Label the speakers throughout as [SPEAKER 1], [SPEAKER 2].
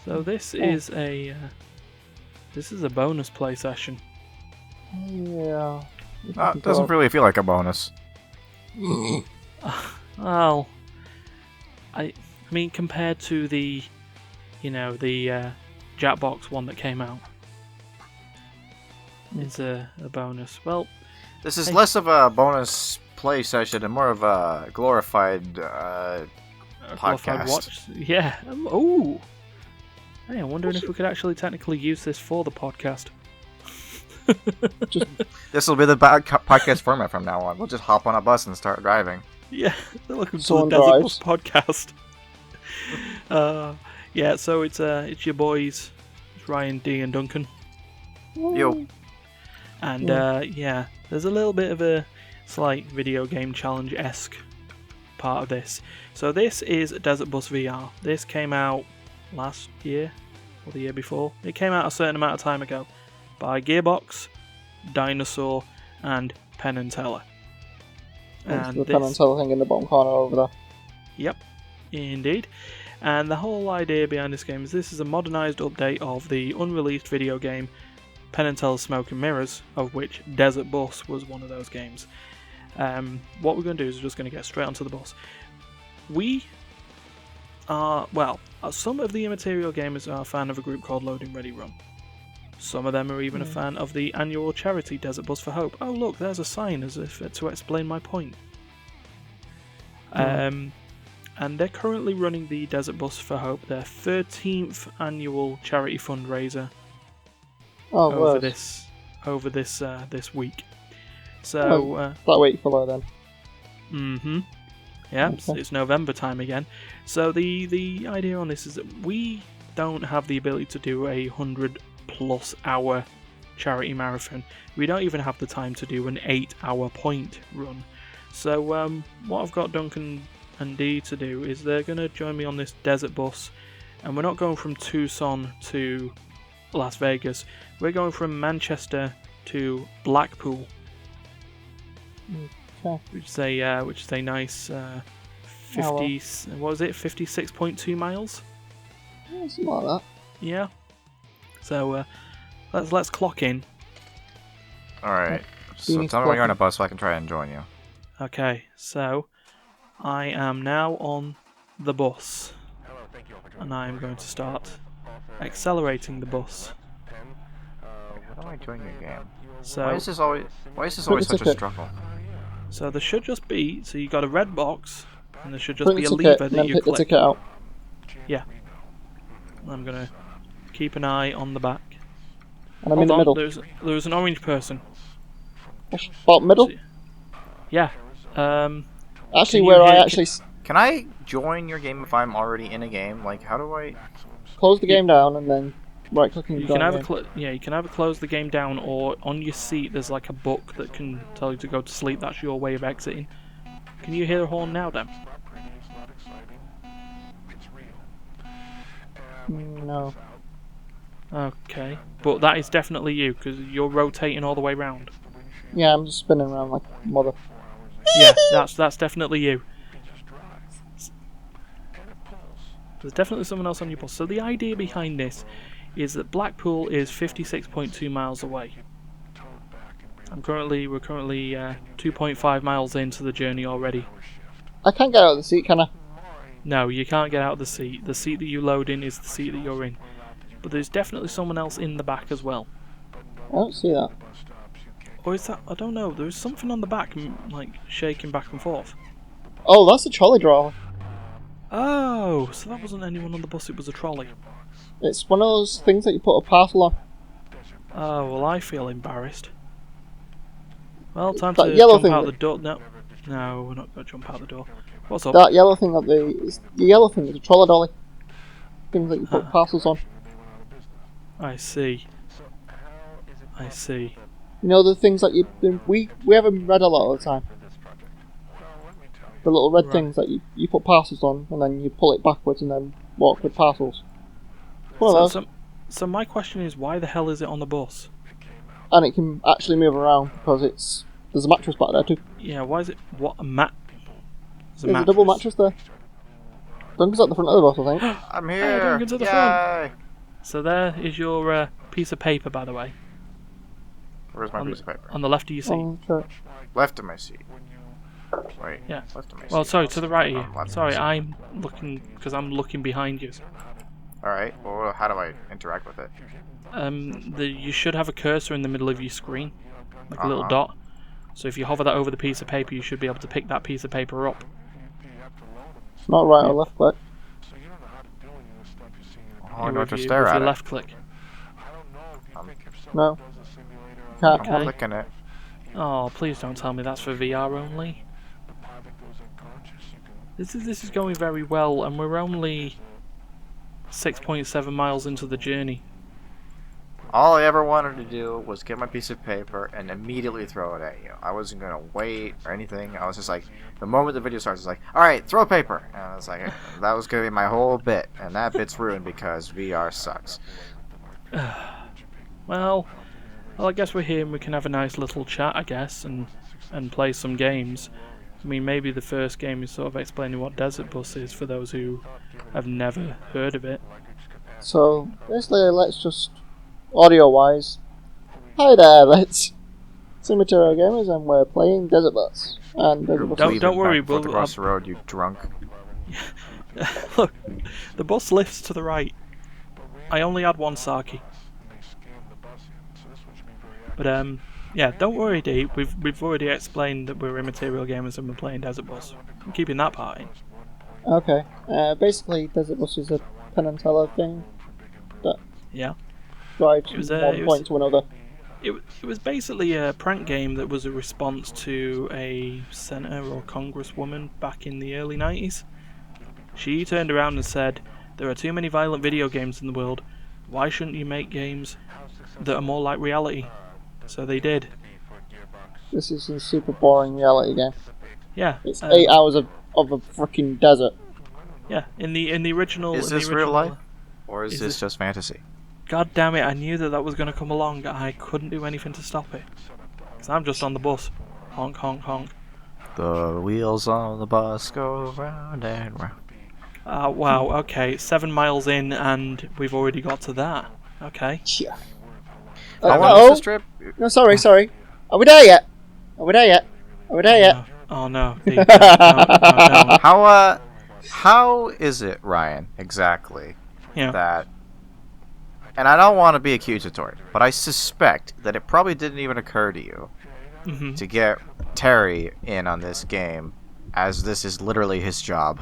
[SPEAKER 1] So this is a bonus play session.
[SPEAKER 2] Yeah.
[SPEAKER 3] It doesn't really feel like a bonus.
[SPEAKER 1] Well, I mean, compared to the Jackbox one that came out, it's a bonus. Well,
[SPEAKER 3] this is less of a bonus play session and more of a glorified podcast.
[SPEAKER 1] Watch. Yeah. Oh. Hey, I'm wondering if we could actually technically use this for the podcast.
[SPEAKER 3] This will be the podcast format from now on. We'll just hop on a bus and start driving.
[SPEAKER 1] Yeah, welcome to
[SPEAKER 2] Someone
[SPEAKER 1] the Desert
[SPEAKER 2] drives.
[SPEAKER 1] Bus podcast. Yeah, so it's your boys, it's Ryan, D, and Duncan.
[SPEAKER 3] Yo.
[SPEAKER 1] And yeah, there's a little bit of a slight video game challenge-esque part of this. So this is Desert Bus VR. This came out last year or the year before. It came out a certain amount of time ago by Gearbox, Dinosaur, and Penn and Teller.
[SPEAKER 2] And the Penn and Teller thing in the bottom corner over there.
[SPEAKER 1] Yep, indeed. And the whole idea behind this game is this is a modernised update of the unreleased video game Penn and Teller Smoke and Mirrors, of which Desert Bus was one of those games. What we're going to do is we're just going to get straight onto the bus. We are, some of the Immaterial gamers are a fan of a group called Loading Ready Run. Some of them are even a fan of the annual charity Desert Bus for Hope. Oh look, there's a sign as if to explain my point. And they're currently running the Desert Bus for Hope, their 13th annual charity fundraiser over this week. So
[SPEAKER 2] that week follow then.
[SPEAKER 1] Yeah,
[SPEAKER 2] Okay.
[SPEAKER 1] it's November time again. So the idea on this is that we don't have the ability to do a 100+ hour charity marathon. We don't even have the time to do an 8-hour point run. So what I've got Duncan and D to do is they're going to join me on this Desert Bus, and we're not going from Tucson to Las Vegas. We're going from Manchester to Blackpool.
[SPEAKER 2] Okay.
[SPEAKER 1] Which is a nice 56.2 miles.
[SPEAKER 2] Yeah, something like that.
[SPEAKER 1] Yeah. So let's clock in.
[SPEAKER 3] Alright.
[SPEAKER 2] You
[SPEAKER 3] So
[SPEAKER 2] need
[SPEAKER 3] tell
[SPEAKER 2] to
[SPEAKER 3] me when you're on
[SPEAKER 2] clock
[SPEAKER 3] a bus so I can try and join you.
[SPEAKER 1] Okay, so I am now on the bus, and I am going to start accelerating the bus.
[SPEAKER 3] How do I join your game?
[SPEAKER 1] So
[SPEAKER 3] Why is this always
[SPEAKER 2] Print
[SPEAKER 3] such a
[SPEAKER 2] ticket.
[SPEAKER 3] struggle?
[SPEAKER 1] so there should just be, so you got a red box, and there should just
[SPEAKER 2] Print
[SPEAKER 1] be a
[SPEAKER 2] the
[SPEAKER 1] lever
[SPEAKER 2] ticket and
[SPEAKER 1] that
[SPEAKER 2] then
[SPEAKER 1] you
[SPEAKER 2] pick the
[SPEAKER 1] click.
[SPEAKER 2] ticket out.
[SPEAKER 1] Yeah. I'm gonna keep an eye on the back.
[SPEAKER 2] And I'm in the
[SPEAKER 1] Hold
[SPEAKER 2] middle.
[SPEAKER 1] on, there's an orange person.
[SPEAKER 2] Bottom middle?
[SPEAKER 1] Yeah.
[SPEAKER 2] Actually,
[SPEAKER 1] you
[SPEAKER 2] where I
[SPEAKER 1] hit-
[SPEAKER 2] actually
[SPEAKER 3] Can I join your game if I'm already in a game? Like, how do I...
[SPEAKER 2] close the game down and then right click and
[SPEAKER 1] You
[SPEAKER 2] join
[SPEAKER 1] can either
[SPEAKER 2] game.
[SPEAKER 1] you can either close the game down, or on your seat there's like a book that can tell you to go to sleep. That's your way of exiting. Can you hear the horn now, then?
[SPEAKER 2] No.
[SPEAKER 1] Okay, but that is definitely you because you're rotating all the way round.
[SPEAKER 2] Yeah, I'm just spinning around like mother.
[SPEAKER 1] Yeah, that's definitely you. There's definitely someone else on your bus. So the idea behind this is that Blackpool is 56.2 miles away. We're currently 2.5 miles into the journey already.
[SPEAKER 2] I can't get out of the seat, can I?
[SPEAKER 1] No, you can't get out of the seat. The seat that you load in is the seat that you're in. But there's definitely someone else in the back as well.
[SPEAKER 2] I don't see that.
[SPEAKER 1] Or is that... I don't know. There's something on the back, like, shaking back and forth.
[SPEAKER 2] Oh, that's a trolley drawer.
[SPEAKER 1] Oh, so that wasn't anyone on the bus, it was a trolley.
[SPEAKER 2] It's one of those things that you put a parcel on.
[SPEAKER 1] Oh, well, I feel embarrassed. Well, time
[SPEAKER 2] That
[SPEAKER 1] to
[SPEAKER 2] yellow
[SPEAKER 1] jump
[SPEAKER 2] thing
[SPEAKER 1] out
[SPEAKER 2] that-
[SPEAKER 1] the door. No, we're not going to jump out the door. What's up?
[SPEAKER 2] That yellow thing the yellow thing is a trolley dolly. Things that you put parcels on.
[SPEAKER 1] I see. I see.
[SPEAKER 2] You know the things that we haven't read a lot of the time. The little red
[SPEAKER 1] Right.
[SPEAKER 2] things that you put parcels on and then you pull it backwards and then walk with parcels. One of those.
[SPEAKER 1] So my question is, why the hell is it on the bus?
[SPEAKER 2] And it can actually move around because there's a mattress back there too.
[SPEAKER 1] Yeah, why is it... What, a mat?
[SPEAKER 2] There's a double mattress there. Duncan's at the front of the bus, I think.
[SPEAKER 3] I'm
[SPEAKER 1] Hey,
[SPEAKER 3] here.
[SPEAKER 1] Duncan's at the
[SPEAKER 3] Yay.
[SPEAKER 1] front. So there is your piece of paper, by the way.
[SPEAKER 3] Where's my piece of paper?
[SPEAKER 1] On the left of your seat.
[SPEAKER 2] Sure.
[SPEAKER 3] Left of my seat. Wait.
[SPEAKER 1] Yeah.
[SPEAKER 3] Left of my seat.
[SPEAKER 1] Well, sorry, to the right of
[SPEAKER 3] Oh,
[SPEAKER 1] you.
[SPEAKER 3] left of
[SPEAKER 1] Sorry,
[SPEAKER 3] my seat.
[SPEAKER 1] I'm looking because I'm looking behind you.
[SPEAKER 3] All right. Well, how do I interact with it?
[SPEAKER 1] You should have a cursor in the middle of your screen, like a little
[SPEAKER 3] Uh-huh.
[SPEAKER 1] dot. So if you hover that over the piece of paper, you should be able to pick that piece of paper up.
[SPEAKER 2] Not right or left click.
[SPEAKER 3] Oh, I know
[SPEAKER 1] with
[SPEAKER 3] to
[SPEAKER 1] your-
[SPEAKER 3] stare
[SPEAKER 1] with
[SPEAKER 3] at
[SPEAKER 1] your
[SPEAKER 3] it.
[SPEAKER 1] left click.
[SPEAKER 2] No. Can't.
[SPEAKER 1] Okay.
[SPEAKER 3] I'm clicking it.
[SPEAKER 1] Oh, please don't tell me that's for VR only. This is going very well, and we're only 6.7 miles into the journey.
[SPEAKER 3] All I ever wanted to do was get my piece of paper and immediately throw it at you. I wasn't gonna wait or anything. I was just like, the moment the video starts, it's like, all right, throw paper. And I was like, that was gonna be my whole bit, and that bit's ruined because VR sucks.
[SPEAKER 1] Well, I guess we're here and we can have a nice little chat, I guess, and play some games. I mean, maybe the first game is sort of explaining what Desert Bus is for those who have never heard of it.
[SPEAKER 2] So, basically, let's just, audio-wise, hi there, it's Immaterial Gamers, and we're playing Desert Bus. And Desert Bus
[SPEAKER 1] Don't-
[SPEAKER 2] is-
[SPEAKER 1] don't worry,
[SPEAKER 3] Back and forth
[SPEAKER 1] we'll-
[SPEAKER 3] across the road, you drunk.
[SPEAKER 1] Look, the bus lifts to the right. I only had one sake. But yeah, don't worry, D. We've already explained that we're Immaterial Gamers and we're playing Desert Bus. I'm keeping that part in.
[SPEAKER 2] Okay. Basically, Desert Bus is a Penn and Teller thing that
[SPEAKER 1] Yeah.
[SPEAKER 2] drives
[SPEAKER 1] It was,
[SPEAKER 2] from
[SPEAKER 1] it
[SPEAKER 2] one
[SPEAKER 1] was-
[SPEAKER 2] point to another.
[SPEAKER 1] It was basically a prank game that was a response to a senator or congresswoman back in the early 90s. She turned around and said, there are too many violent video games in the world. Why shouldn't you make games that are more like reality? So they did.
[SPEAKER 2] This is a super boring reality game.
[SPEAKER 1] Yeah.
[SPEAKER 2] It's 8 hours of a freaking desert.
[SPEAKER 1] Yeah. In the original.
[SPEAKER 3] Is
[SPEAKER 1] in the
[SPEAKER 3] this real
[SPEAKER 1] original-
[SPEAKER 3] life? Or is
[SPEAKER 1] Is
[SPEAKER 3] this
[SPEAKER 1] it-
[SPEAKER 3] just fantasy?
[SPEAKER 1] God damn it! I knew that was going to come along. I couldn't do anything to stop it. Cause I'm just on the bus. Honk, honk, honk.
[SPEAKER 3] The wheels on the bus go round and round.
[SPEAKER 1] Wow. Okay. 7 miles in, and we've already got to that. Okay.
[SPEAKER 2] Yeah.
[SPEAKER 3] How long is this trip?
[SPEAKER 2] No, sorry. Are we there yet? Are we there yet?
[SPEAKER 1] Oh no. D, no, no.
[SPEAKER 3] How is it, Ryan, exactly,
[SPEAKER 1] Yeah.
[SPEAKER 3] that... And I don't want to be accusatory, but I suspect that it probably didn't even occur to you
[SPEAKER 1] Mhm.
[SPEAKER 3] to get Terry in on this game, as this is literally his job.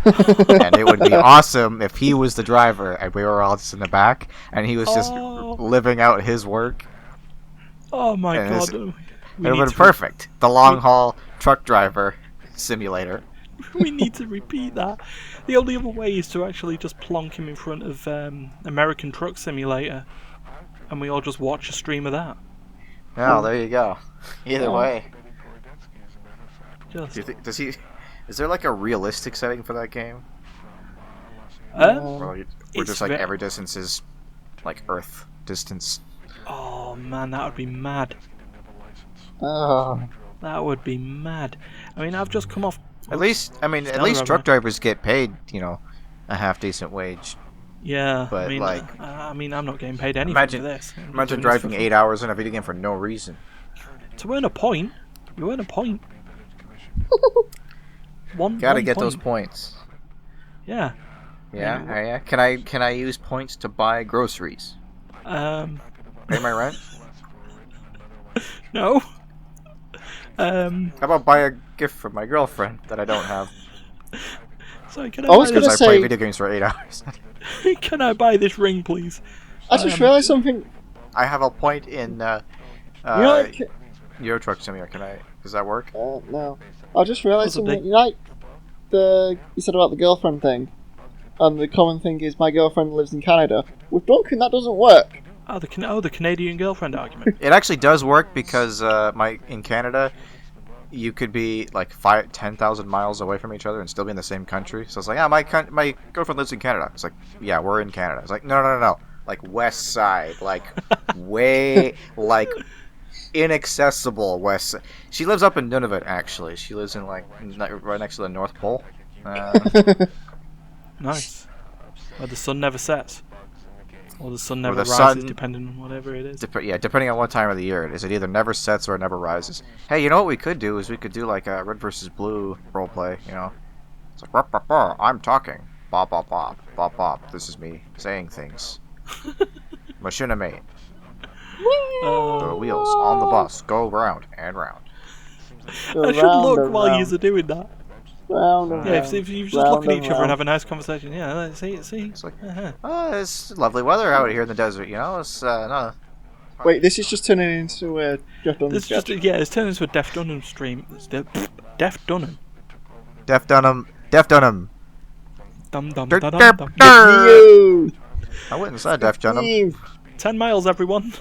[SPEAKER 3] And it would be awesome if he was the driver and we were all just in the back and he was just
[SPEAKER 1] Oh.
[SPEAKER 3] living out his work.
[SPEAKER 1] Oh my
[SPEAKER 3] And
[SPEAKER 1] god.
[SPEAKER 3] it's-
[SPEAKER 1] We
[SPEAKER 3] It would
[SPEAKER 1] need
[SPEAKER 3] have been
[SPEAKER 1] to-
[SPEAKER 3] perfect. The long haul truck driver simulator.
[SPEAKER 1] We need to repeat that. The only other way is to actually just plonk him in front of American Truck Simulator, and we all just watch a stream of that.
[SPEAKER 3] Oh, there you go. Either
[SPEAKER 1] Oh.
[SPEAKER 3] way.
[SPEAKER 1] Just.
[SPEAKER 3] Do you think, is there like a realistic setting for that game? Or
[SPEAKER 1] It's
[SPEAKER 3] just like
[SPEAKER 1] ve-
[SPEAKER 3] every distance is like Earth distance?
[SPEAKER 1] Oh man, that would be mad.
[SPEAKER 2] Oh.
[SPEAKER 1] That would be mad. I mean, I've just come off.
[SPEAKER 3] At least, I mean, at
[SPEAKER 1] Stellar,
[SPEAKER 3] least truck
[SPEAKER 1] man.
[SPEAKER 3] drivers get paid, a half decent wage.
[SPEAKER 1] Yeah,
[SPEAKER 3] But,
[SPEAKER 1] I mean,
[SPEAKER 3] like-
[SPEAKER 1] I'm not getting paid anything
[SPEAKER 3] Imagine-
[SPEAKER 1] for this. I'm
[SPEAKER 3] Imagine
[SPEAKER 1] doing this
[SPEAKER 3] driving
[SPEAKER 1] for
[SPEAKER 3] 8 hours in a video game for no reason.
[SPEAKER 1] to earn a point. You earn a point.
[SPEAKER 3] Gotta
[SPEAKER 1] one
[SPEAKER 3] get
[SPEAKER 1] point.
[SPEAKER 3] those points.
[SPEAKER 1] Yeah.
[SPEAKER 3] Yeah,
[SPEAKER 1] Yeah.
[SPEAKER 3] yeah. Can I use points to buy groceries? Pay my rent?
[SPEAKER 1] No.
[SPEAKER 3] How about buy a gift for my girlfriend that I don't have?
[SPEAKER 1] So can
[SPEAKER 2] I was
[SPEAKER 1] I,
[SPEAKER 2] gonna
[SPEAKER 3] Because I play
[SPEAKER 2] say-
[SPEAKER 3] video games for 8 hours.
[SPEAKER 1] can I buy this ring, please?
[SPEAKER 2] I just realised something.
[SPEAKER 3] I have a point in
[SPEAKER 2] Like,
[SPEAKER 3] Euro Truck Simulator. Does that work?
[SPEAKER 2] no. I just realised
[SPEAKER 1] Possibly.
[SPEAKER 2] something. You said about the girlfriend thing, and the common thing is my girlfriend lives in Canada. With Duncan, that doesn't work.
[SPEAKER 1] Oh, the Canadian girlfriend argument.
[SPEAKER 3] It actually does work because in Canada, you could be like 10,000 miles away from each other and still be in the same country. So it's like, my girlfriend lives in Canada. It's like, yeah, we're in Canada. It's like, no. Like west side, like way, like inaccessible west side. She lives up in Nunavut, actually. She lives in right next to the North Pole.
[SPEAKER 1] Nice. Where the sun never sets. Or the sun
[SPEAKER 3] Or
[SPEAKER 1] never
[SPEAKER 3] the
[SPEAKER 1] rises,
[SPEAKER 3] sun-
[SPEAKER 1] depending on whatever it is.
[SPEAKER 3] Depending on what time of the year it is. It either never sets or it never rises. Hey, you know what we could do is we could do like a red versus blue roleplay, you know? It's like, "Rup, rup, rup, I'm talking. Bop, bop, bop. Bop, bop. This is me saying things. Machinima. The wheels on the bus go round and round.
[SPEAKER 2] Go
[SPEAKER 1] I should
[SPEAKER 2] round
[SPEAKER 1] look
[SPEAKER 2] and
[SPEAKER 1] while
[SPEAKER 2] round,
[SPEAKER 1] you're doing that.
[SPEAKER 2] round and
[SPEAKER 1] Yeah,
[SPEAKER 2] round,
[SPEAKER 1] if you just
[SPEAKER 2] round
[SPEAKER 1] look at each other
[SPEAKER 2] round.
[SPEAKER 1] and have a nice conversation, yeah, see.
[SPEAKER 3] It's like,
[SPEAKER 1] Uh-huh.
[SPEAKER 3] oh, it's lovely weather out here in the desert, you know? It's, no.
[SPEAKER 2] Wait, this is just turning into a Jeff Dunham
[SPEAKER 1] It's just,
[SPEAKER 2] sketch.
[SPEAKER 1] yeah, it's turned into a Def Dunham stream. It's Def Dunham.
[SPEAKER 3] Def Dunham. Def Dunham.
[SPEAKER 1] Dum dum
[SPEAKER 3] Dur,
[SPEAKER 1] da
[SPEAKER 3] dur,
[SPEAKER 1] dum dum.
[SPEAKER 3] dur.
[SPEAKER 2] You!
[SPEAKER 3] I wouldn't say Def Dunham.
[SPEAKER 2] Steve!
[SPEAKER 1] 10 miles, everyone.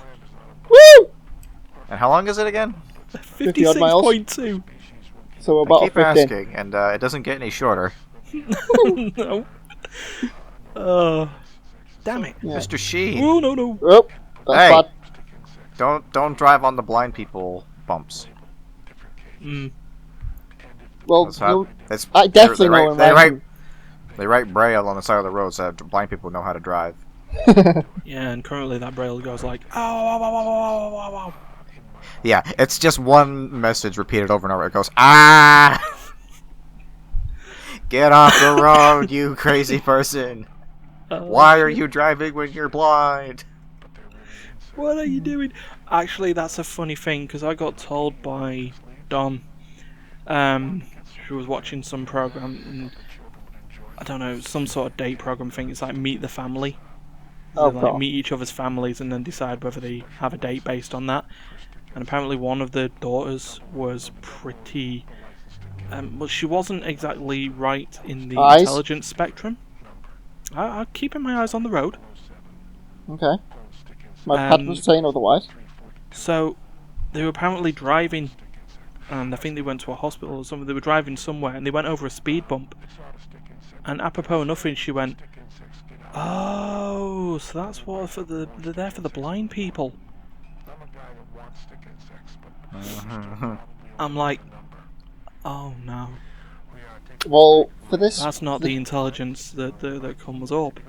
[SPEAKER 2] Woo!
[SPEAKER 3] And how long is it again?
[SPEAKER 2] 50 odd miles.
[SPEAKER 1] 56.2.
[SPEAKER 2] So we're
[SPEAKER 3] I
[SPEAKER 2] about
[SPEAKER 3] keep
[SPEAKER 2] 15.
[SPEAKER 3] asking, and it doesn't get any shorter.
[SPEAKER 1] No. Damn it.
[SPEAKER 2] Yeah.
[SPEAKER 3] Mr. Sheen,
[SPEAKER 1] Oh, no.
[SPEAKER 2] Oh, that's
[SPEAKER 3] Hey.
[SPEAKER 2] bad.
[SPEAKER 3] don't drive on the blind people bumps.
[SPEAKER 2] Well,
[SPEAKER 3] That's how,
[SPEAKER 2] you'll-
[SPEAKER 3] that's,
[SPEAKER 2] I definitely know when
[SPEAKER 3] they write braille on the side of the road so that blind people know how to drive.
[SPEAKER 1] Yeah, and currently that braille goes like, ow, ow, ow, ow, ow, ow, ow, ow.
[SPEAKER 3] Yeah, it's just one message repeated over and over. It goes, ah! Get off the road, you crazy person! Why are you driving when you're blind?
[SPEAKER 1] What are you doing? Actually, that's a funny thing, because I got told by Dom, who was watching some program, and I don't know, some sort of date program thing. It's like Meet the Family.
[SPEAKER 2] Oh,
[SPEAKER 1] They
[SPEAKER 2] God.
[SPEAKER 1] meet each other's families and then decide whether they have a date based on that. And apparently one of the daughters was pretty... well, she wasn't exactly right in the
[SPEAKER 2] Eyes?
[SPEAKER 1] intelligence spectrum. I'm keeping my eyes on the road.
[SPEAKER 2] Okay. My pad was saying otherwise.
[SPEAKER 1] So, they were apparently driving, and I think they went to a hospital or something. They were driving somewhere, and they went over a speed bump. And apropos nothing, she went, "Oh, so that's what they're there for the blind people." I'm like, oh no,
[SPEAKER 2] Well, for this...
[SPEAKER 1] that's not the intelligence that comes up.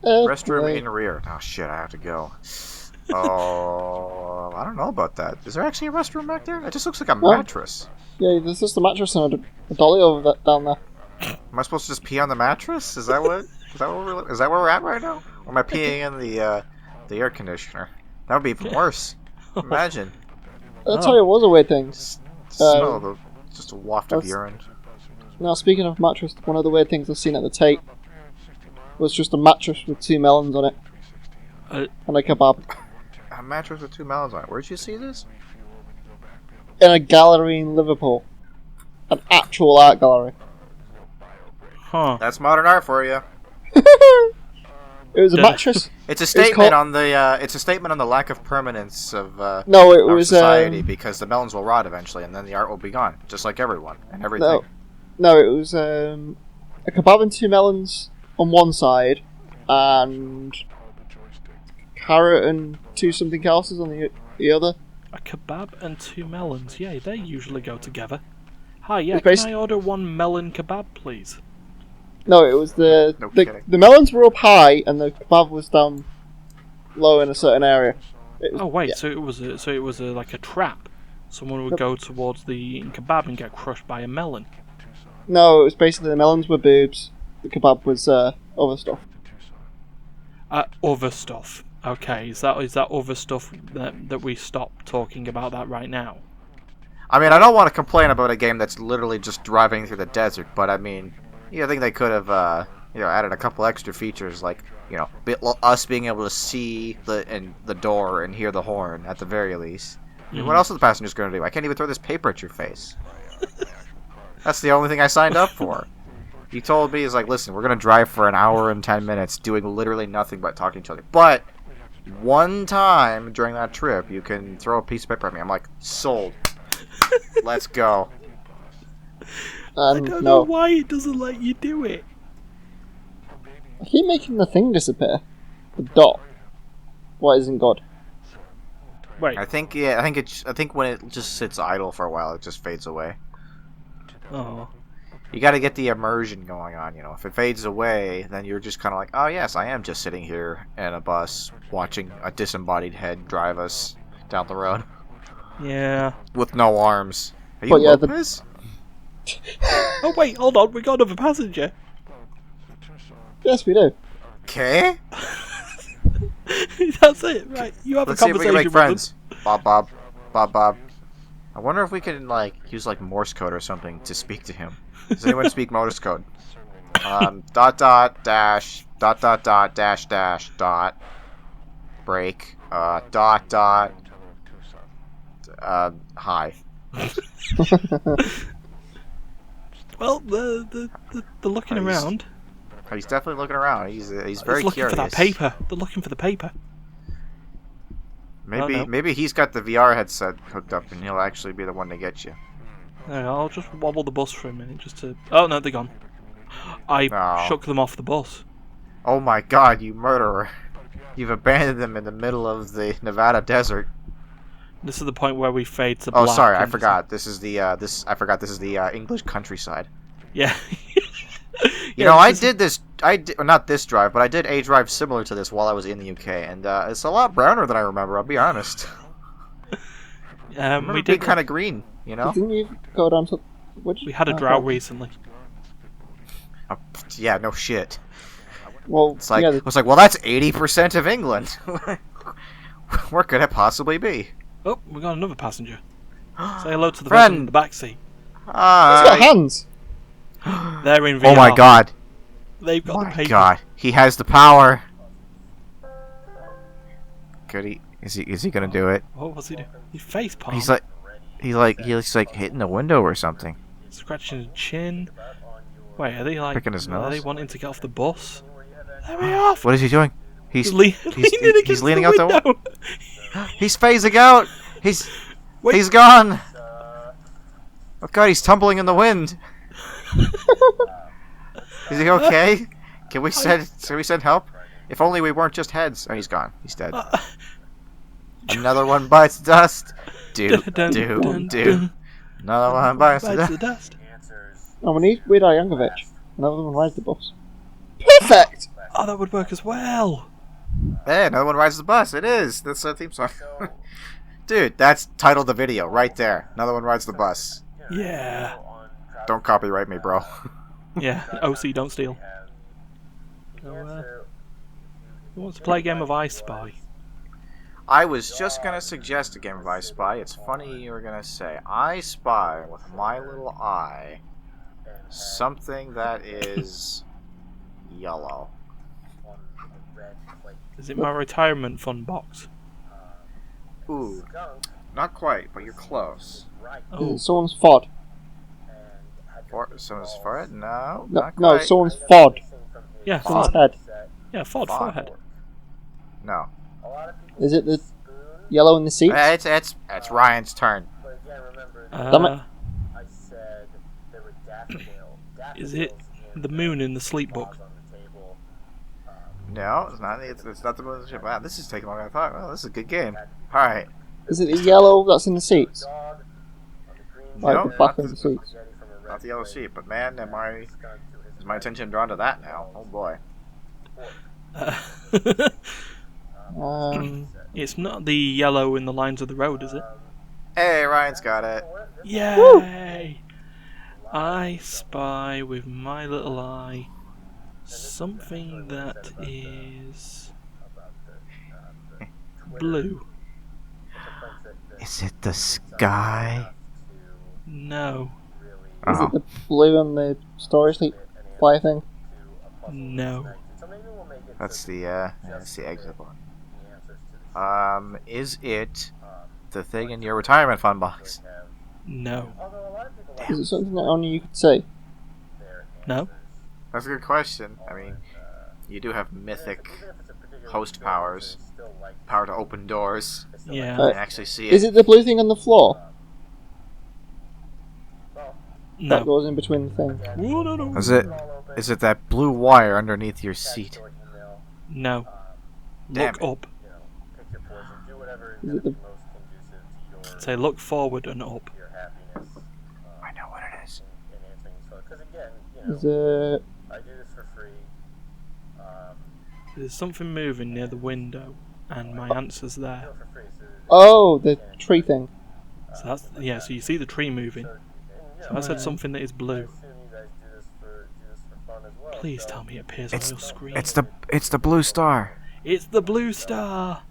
[SPEAKER 3] Restroom
[SPEAKER 2] wait.
[SPEAKER 3] in rear. Oh shit, I have to go. Oh, I don't know about that. Is there actually a restroom back there? It just looks like a mattress.
[SPEAKER 2] Yeah, there's just a mattress and a dolly over that, down there.
[SPEAKER 3] Am I supposed to just pee on the mattress? Is that what? Is that where we're at right now? Or am I peeing in the air conditioner? That would be even worse. Imagine.
[SPEAKER 2] I'll tell you, it was a weird thing.
[SPEAKER 3] Smell the just a waft of
[SPEAKER 2] that's-
[SPEAKER 3] urine.
[SPEAKER 2] Now, speaking of mattress, one of the weird things I've seen at the Tate was just a mattress with 2 melons on it. And a kebab.
[SPEAKER 3] A mattress with 2 melons on it. Where'd you see this?
[SPEAKER 2] In a gallery in Liverpool. An actual art gallery.
[SPEAKER 1] Huh.
[SPEAKER 3] That's modern art for you.
[SPEAKER 2] It was a mattress.
[SPEAKER 3] It's a statement
[SPEAKER 2] called-
[SPEAKER 3] on the. It's a statement on the lack of permanence of
[SPEAKER 2] No, it
[SPEAKER 3] our
[SPEAKER 2] was
[SPEAKER 3] society because the melons will rot eventually, and then the art will be gone, just like everyone and everything.
[SPEAKER 2] No, it was a kebab and 2 melons on one side, and carrot and 2 something else's on the other.
[SPEAKER 1] A kebab and 2 melons. Yeah, they usually go together. Hi, yeah,
[SPEAKER 2] It's
[SPEAKER 1] can I order 1 melon kebab, please?
[SPEAKER 2] No, it was
[SPEAKER 3] No kidding.
[SPEAKER 2] the melons were up high and the kebab was down low in a certain area. It was,
[SPEAKER 1] Oh wait,
[SPEAKER 2] yeah.
[SPEAKER 1] so it was like a trap. Someone would go towards the kebab and get crushed by a melon.
[SPEAKER 2] No, it was basically the melons were boobs, the kebab was other stuff.
[SPEAKER 1] Other stuff. Okay, is that other stuff that we stop talking about that right now?
[SPEAKER 3] I mean, I don't want to complain about a game that's literally just driving through the desert, but I mean, I think they could have, added a couple extra features, like, us being able to see the door and hear the horn at the very least. I mean, what else are the passengers going to do? I can't even throw this paper at your face. That's the only thing I signed up for. You told me, listen, we're going to drive for an hour and 10 minutes doing literally nothing but talking to each other. But one time during that trip, you can throw a piece of paper at me. I'm like, sold. Let's go.
[SPEAKER 1] I don't know why it doesn't let you do it.
[SPEAKER 2] I keep making the thing disappear. The dot. What isn't good?
[SPEAKER 1] Wait.
[SPEAKER 3] I think when it just sits idle for a while, it just fades away.
[SPEAKER 1] Oh.
[SPEAKER 3] You got to get the immersion going on. You know, if it fades away, then you're just kind of like, oh yes, I am just sitting here in a bus watching a disembodied head drive us down the road
[SPEAKER 1] Yeah.
[SPEAKER 3] with no arms. Are you
[SPEAKER 2] But yeah,
[SPEAKER 3] Lopez?
[SPEAKER 1] Oh wait, hold on, we got another passenger.
[SPEAKER 2] Yes, we do.
[SPEAKER 3] Okay.
[SPEAKER 1] That's it, right? You have
[SPEAKER 3] Let's
[SPEAKER 1] a
[SPEAKER 3] see if we can
[SPEAKER 1] conversation
[SPEAKER 3] make
[SPEAKER 1] with
[SPEAKER 3] friends. Bob, Bob, Bob, Bob. I wonder if we can like use like Morse code or something to speak to him. Does anyone speak Morse code? Dot dot dash dot dot dot dash dash dot break dot dot hi.
[SPEAKER 1] them. Well, the looking
[SPEAKER 3] He's-
[SPEAKER 1] around.
[SPEAKER 3] He's definitely looking around. He's very
[SPEAKER 1] He's looking
[SPEAKER 3] curious.
[SPEAKER 1] for that paper. They're looking for the paper.
[SPEAKER 3] Maybe
[SPEAKER 1] Oh, no.
[SPEAKER 3] maybe he's got the VR headset hooked up and he'll actually be the one to get you.
[SPEAKER 1] I'll just wobble the bus for a minute just to. Oh no, they're gone. I
[SPEAKER 3] Oh.
[SPEAKER 1] shook them off the bus.
[SPEAKER 3] Oh my God, you murderer! You've abandoned them in the middle of the Nevada desert.
[SPEAKER 1] This is the point where we fade to
[SPEAKER 3] Oh,
[SPEAKER 1] black.
[SPEAKER 3] sorry, I
[SPEAKER 1] and-
[SPEAKER 3] forgot. This is the I forgot this is the English countryside.
[SPEAKER 1] Yeah.
[SPEAKER 3] You know, I did this. Well, not this drive, but I did a drive similar to this while I was in the UK, and it's a lot browner than I remember. I'll be honest. I remember
[SPEAKER 1] We
[SPEAKER 3] being
[SPEAKER 1] did.
[SPEAKER 3] kind of green. You know?
[SPEAKER 2] Didn't you go down to...
[SPEAKER 1] We had a drought recently.
[SPEAKER 3] Yeah, no shit.
[SPEAKER 2] Well,
[SPEAKER 3] It's like
[SPEAKER 2] yeah,
[SPEAKER 3] it's like, well, that's 80% of England. Where could it possibly be?
[SPEAKER 1] Oh, we got another passenger. Say hello to the
[SPEAKER 3] Friend.
[SPEAKER 1] person in the back seat.
[SPEAKER 2] he's got
[SPEAKER 3] Hi.
[SPEAKER 2] hands.
[SPEAKER 1] They're in VR.
[SPEAKER 3] Oh my God!
[SPEAKER 1] They've got
[SPEAKER 3] Oh
[SPEAKER 1] the
[SPEAKER 3] my
[SPEAKER 1] paper.
[SPEAKER 3] God! He has the power. Could he? Is he gonna do it?
[SPEAKER 1] What was he doing? He face palm.
[SPEAKER 3] He's like hitting the window or something.
[SPEAKER 1] Scratching his chin. Wait, are they like?
[SPEAKER 3] Picking his
[SPEAKER 1] Are they
[SPEAKER 3] nose?
[SPEAKER 1] wanting to get off the bus? Let me off!
[SPEAKER 3] What is he doing? He's
[SPEAKER 1] leaning against
[SPEAKER 3] leaning
[SPEAKER 1] the
[SPEAKER 3] out the
[SPEAKER 1] window.
[SPEAKER 3] He's phasing out. He's
[SPEAKER 1] Wait.
[SPEAKER 3] he's gone. Oh God! He's tumbling in the wind. Is he okay? Can we send help? If only we weren't just heads. Oh, he's gone. He's dead. Another one bites dust. Do
[SPEAKER 1] Dun,
[SPEAKER 3] do
[SPEAKER 1] dun,
[SPEAKER 3] do.
[SPEAKER 1] dun.
[SPEAKER 3] Another one bites
[SPEAKER 1] Bites the
[SPEAKER 3] dust.
[SPEAKER 1] dust.
[SPEAKER 2] Oh, we need Weird Al Yankovic. Another one rides the bus. Perfect!
[SPEAKER 1] Oh, that would work as well.
[SPEAKER 3] Hey, another one rides the bus. It is. That's the theme song. Dude, that's title of the video right there. Another one rides the bus.
[SPEAKER 1] Yeah.
[SPEAKER 3] Don't copyright me, bro.
[SPEAKER 1] Yeah. OC, don't steal. So, who wants to play a game of I Spy?
[SPEAKER 3] I was just gonna suggest a game of I Spy. It's funny you were gonna say I spy with my little eye something that is yellow.
[SPEAKER 1] Is it my retirement fund box?
[SPEAKER 3] Ooh, not quite, but you're close.
[SPEAKER 1] Oh,
[SPEAKER 2] Someone's FOD.
[SPEAKER 3] Someone's for it? No,
[SPEAKER 2] No,
[SPEAKER 3] not
[SPEAKER 2] no,
[SPEAKER 3] quite.
[SPEAKER 2] someone's FOD.
[SPEAKER 1] yeah,
[SPEAKER 2] Someone's
[SPEAKER 1] fod.
[SPEAKER 2] head.
[SPEAKER 1] Yeah, fod,
[SPEAKER 3] Fod.
[SPEAKER 1] forehead.
[SPEAKER 3] No.
[SPEAKER 2] Is it the yellow in the seats?
[SPEAKER 3] It's Ryan's turn.
[SPEAKER 2] Damn it.
[SPEAKER 1] Is it the moon in the sleep book?
[SPEAKER 3] No, it's not. It's not the moon ship. Wow, this is taking longer than I thought. Well, this is a good game. All right.
[SPEAKER 2] Is it the yellow that's in the seats? Like
[SPEAKER 3] No,
[SPEAKER 2] the back
[SPEAKER 3] not
[SPEAKER 2] of the seats.
[SPEAKER 3] Not the yellow sheep, but man, is my attention drawn to that now? Oh boy.
[SPEAKER 1] It's not the yellow in the lines of the road, is it?
[SPEAKER 3] Hey, Ryan's got it.
[SPEAKER 1] Yay! I spy with my little eye something that is blue.
[SPEAKER 3] Is it the sky?
[SPEAKER 1] No.
[SPEAKER 2] Is it the blue on the storage sleep fly thing?
[SPEAKER 1] No.
[SPEAKER 3] That's the exit one. Is it the thing in your retirement fund box?
[SPEAKER 1] No.
[SPEAKER 2] Is it something that only you could see?
[SPEAKER 1] No.
[SPEAKER 3] That's a good question. I mean, you do have mythic host powers, power to open doors.
[SPEAKER 1] Yeah.
[SPEAKER 3] I can actually see it.
[SPEAKER 2] Is it the blue thing on the floor that
[SPEAKER 1] No.
[SPEAKER 2] goes in between the things?
[SPEAKER 1] Oh, no, no.
[SPEAKER 3] Is it that blue wire underneath your seat?
[SPEAKER 1] No.
[SPEAKER 3] Damn
[SPEAKER 1] Look
[SPEAKER 3] it.
[SPEAKER 1] up.
[SPEAKER 2] Is it the
[SPEAKER 1] Say look forward and up.
[SPEAKER 3] I know what it is.
[SPEAKER 2] Is it...
[SPEAKER 1] There's something moving near the window, and my answer's there.
[SPEAKER 2] Oh, the tree thing.
[SPEAKER 1] So that's yeah. So you see the tree moving. So I said something that is blue. Please tell me it appears on your screen.
[SPEAKER 3] It's the blue star.
[SPEAKER 1] It's the blue star.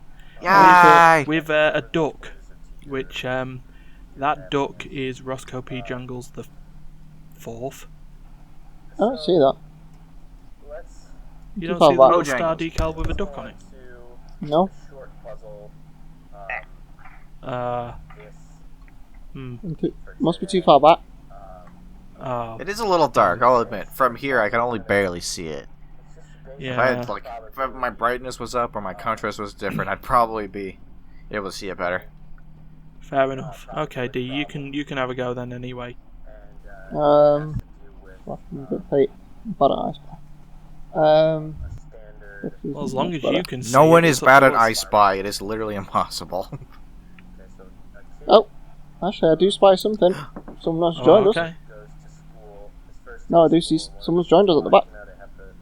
[SPEAKER 3] Yay!
[SPEAKER 1] With a duck, which that duck is Roscoe P. Jungles the fourth.
[SPEAKER 2] I don't see that.
[SPEAKER 1] You don't
[SPEAKER 2] Oh,
[SPEAKER 1] see the
[SPEAKER 2] wow.
[SPEAKER 1] little star decal with a duck on it?
[SPEAKER 2] No? Must be too far back.
[SPEAKER 1] Oh,
[SPEAKER 3] It is a little dark, I'll admit. From here, I can only barely see it. If I
[SPEAKER 1] yeah.
[SPEAKER 3] had, if my brightness was up or my contrast was different, I'd probably be able to see it better.
[SPEAKER 1] Fair enough. Okay, D, you can have a go then anyway.
[SPEAKER 2] Well, bad at ice.
[SPEAKER 1] Well, as long as you can see
[SPEAKER 3] No one
[SPEAKER 1] it,
[SPEAKER 3] is
[SPEAKER 1] it's up
[SPEAKER 3] bad
[SPEAKER 1] to
[SPEAKER 3] at
[SPEAKER 1] us.
[SPEAKER 3] I Spy. It is literally impossible.
[SPEAKER 2] Oh, actually, I do spy something. Someone's joined us.
[SPEAKER 1] Okay.
[SPEAKER 2] No, I do see someone's joined us at the back.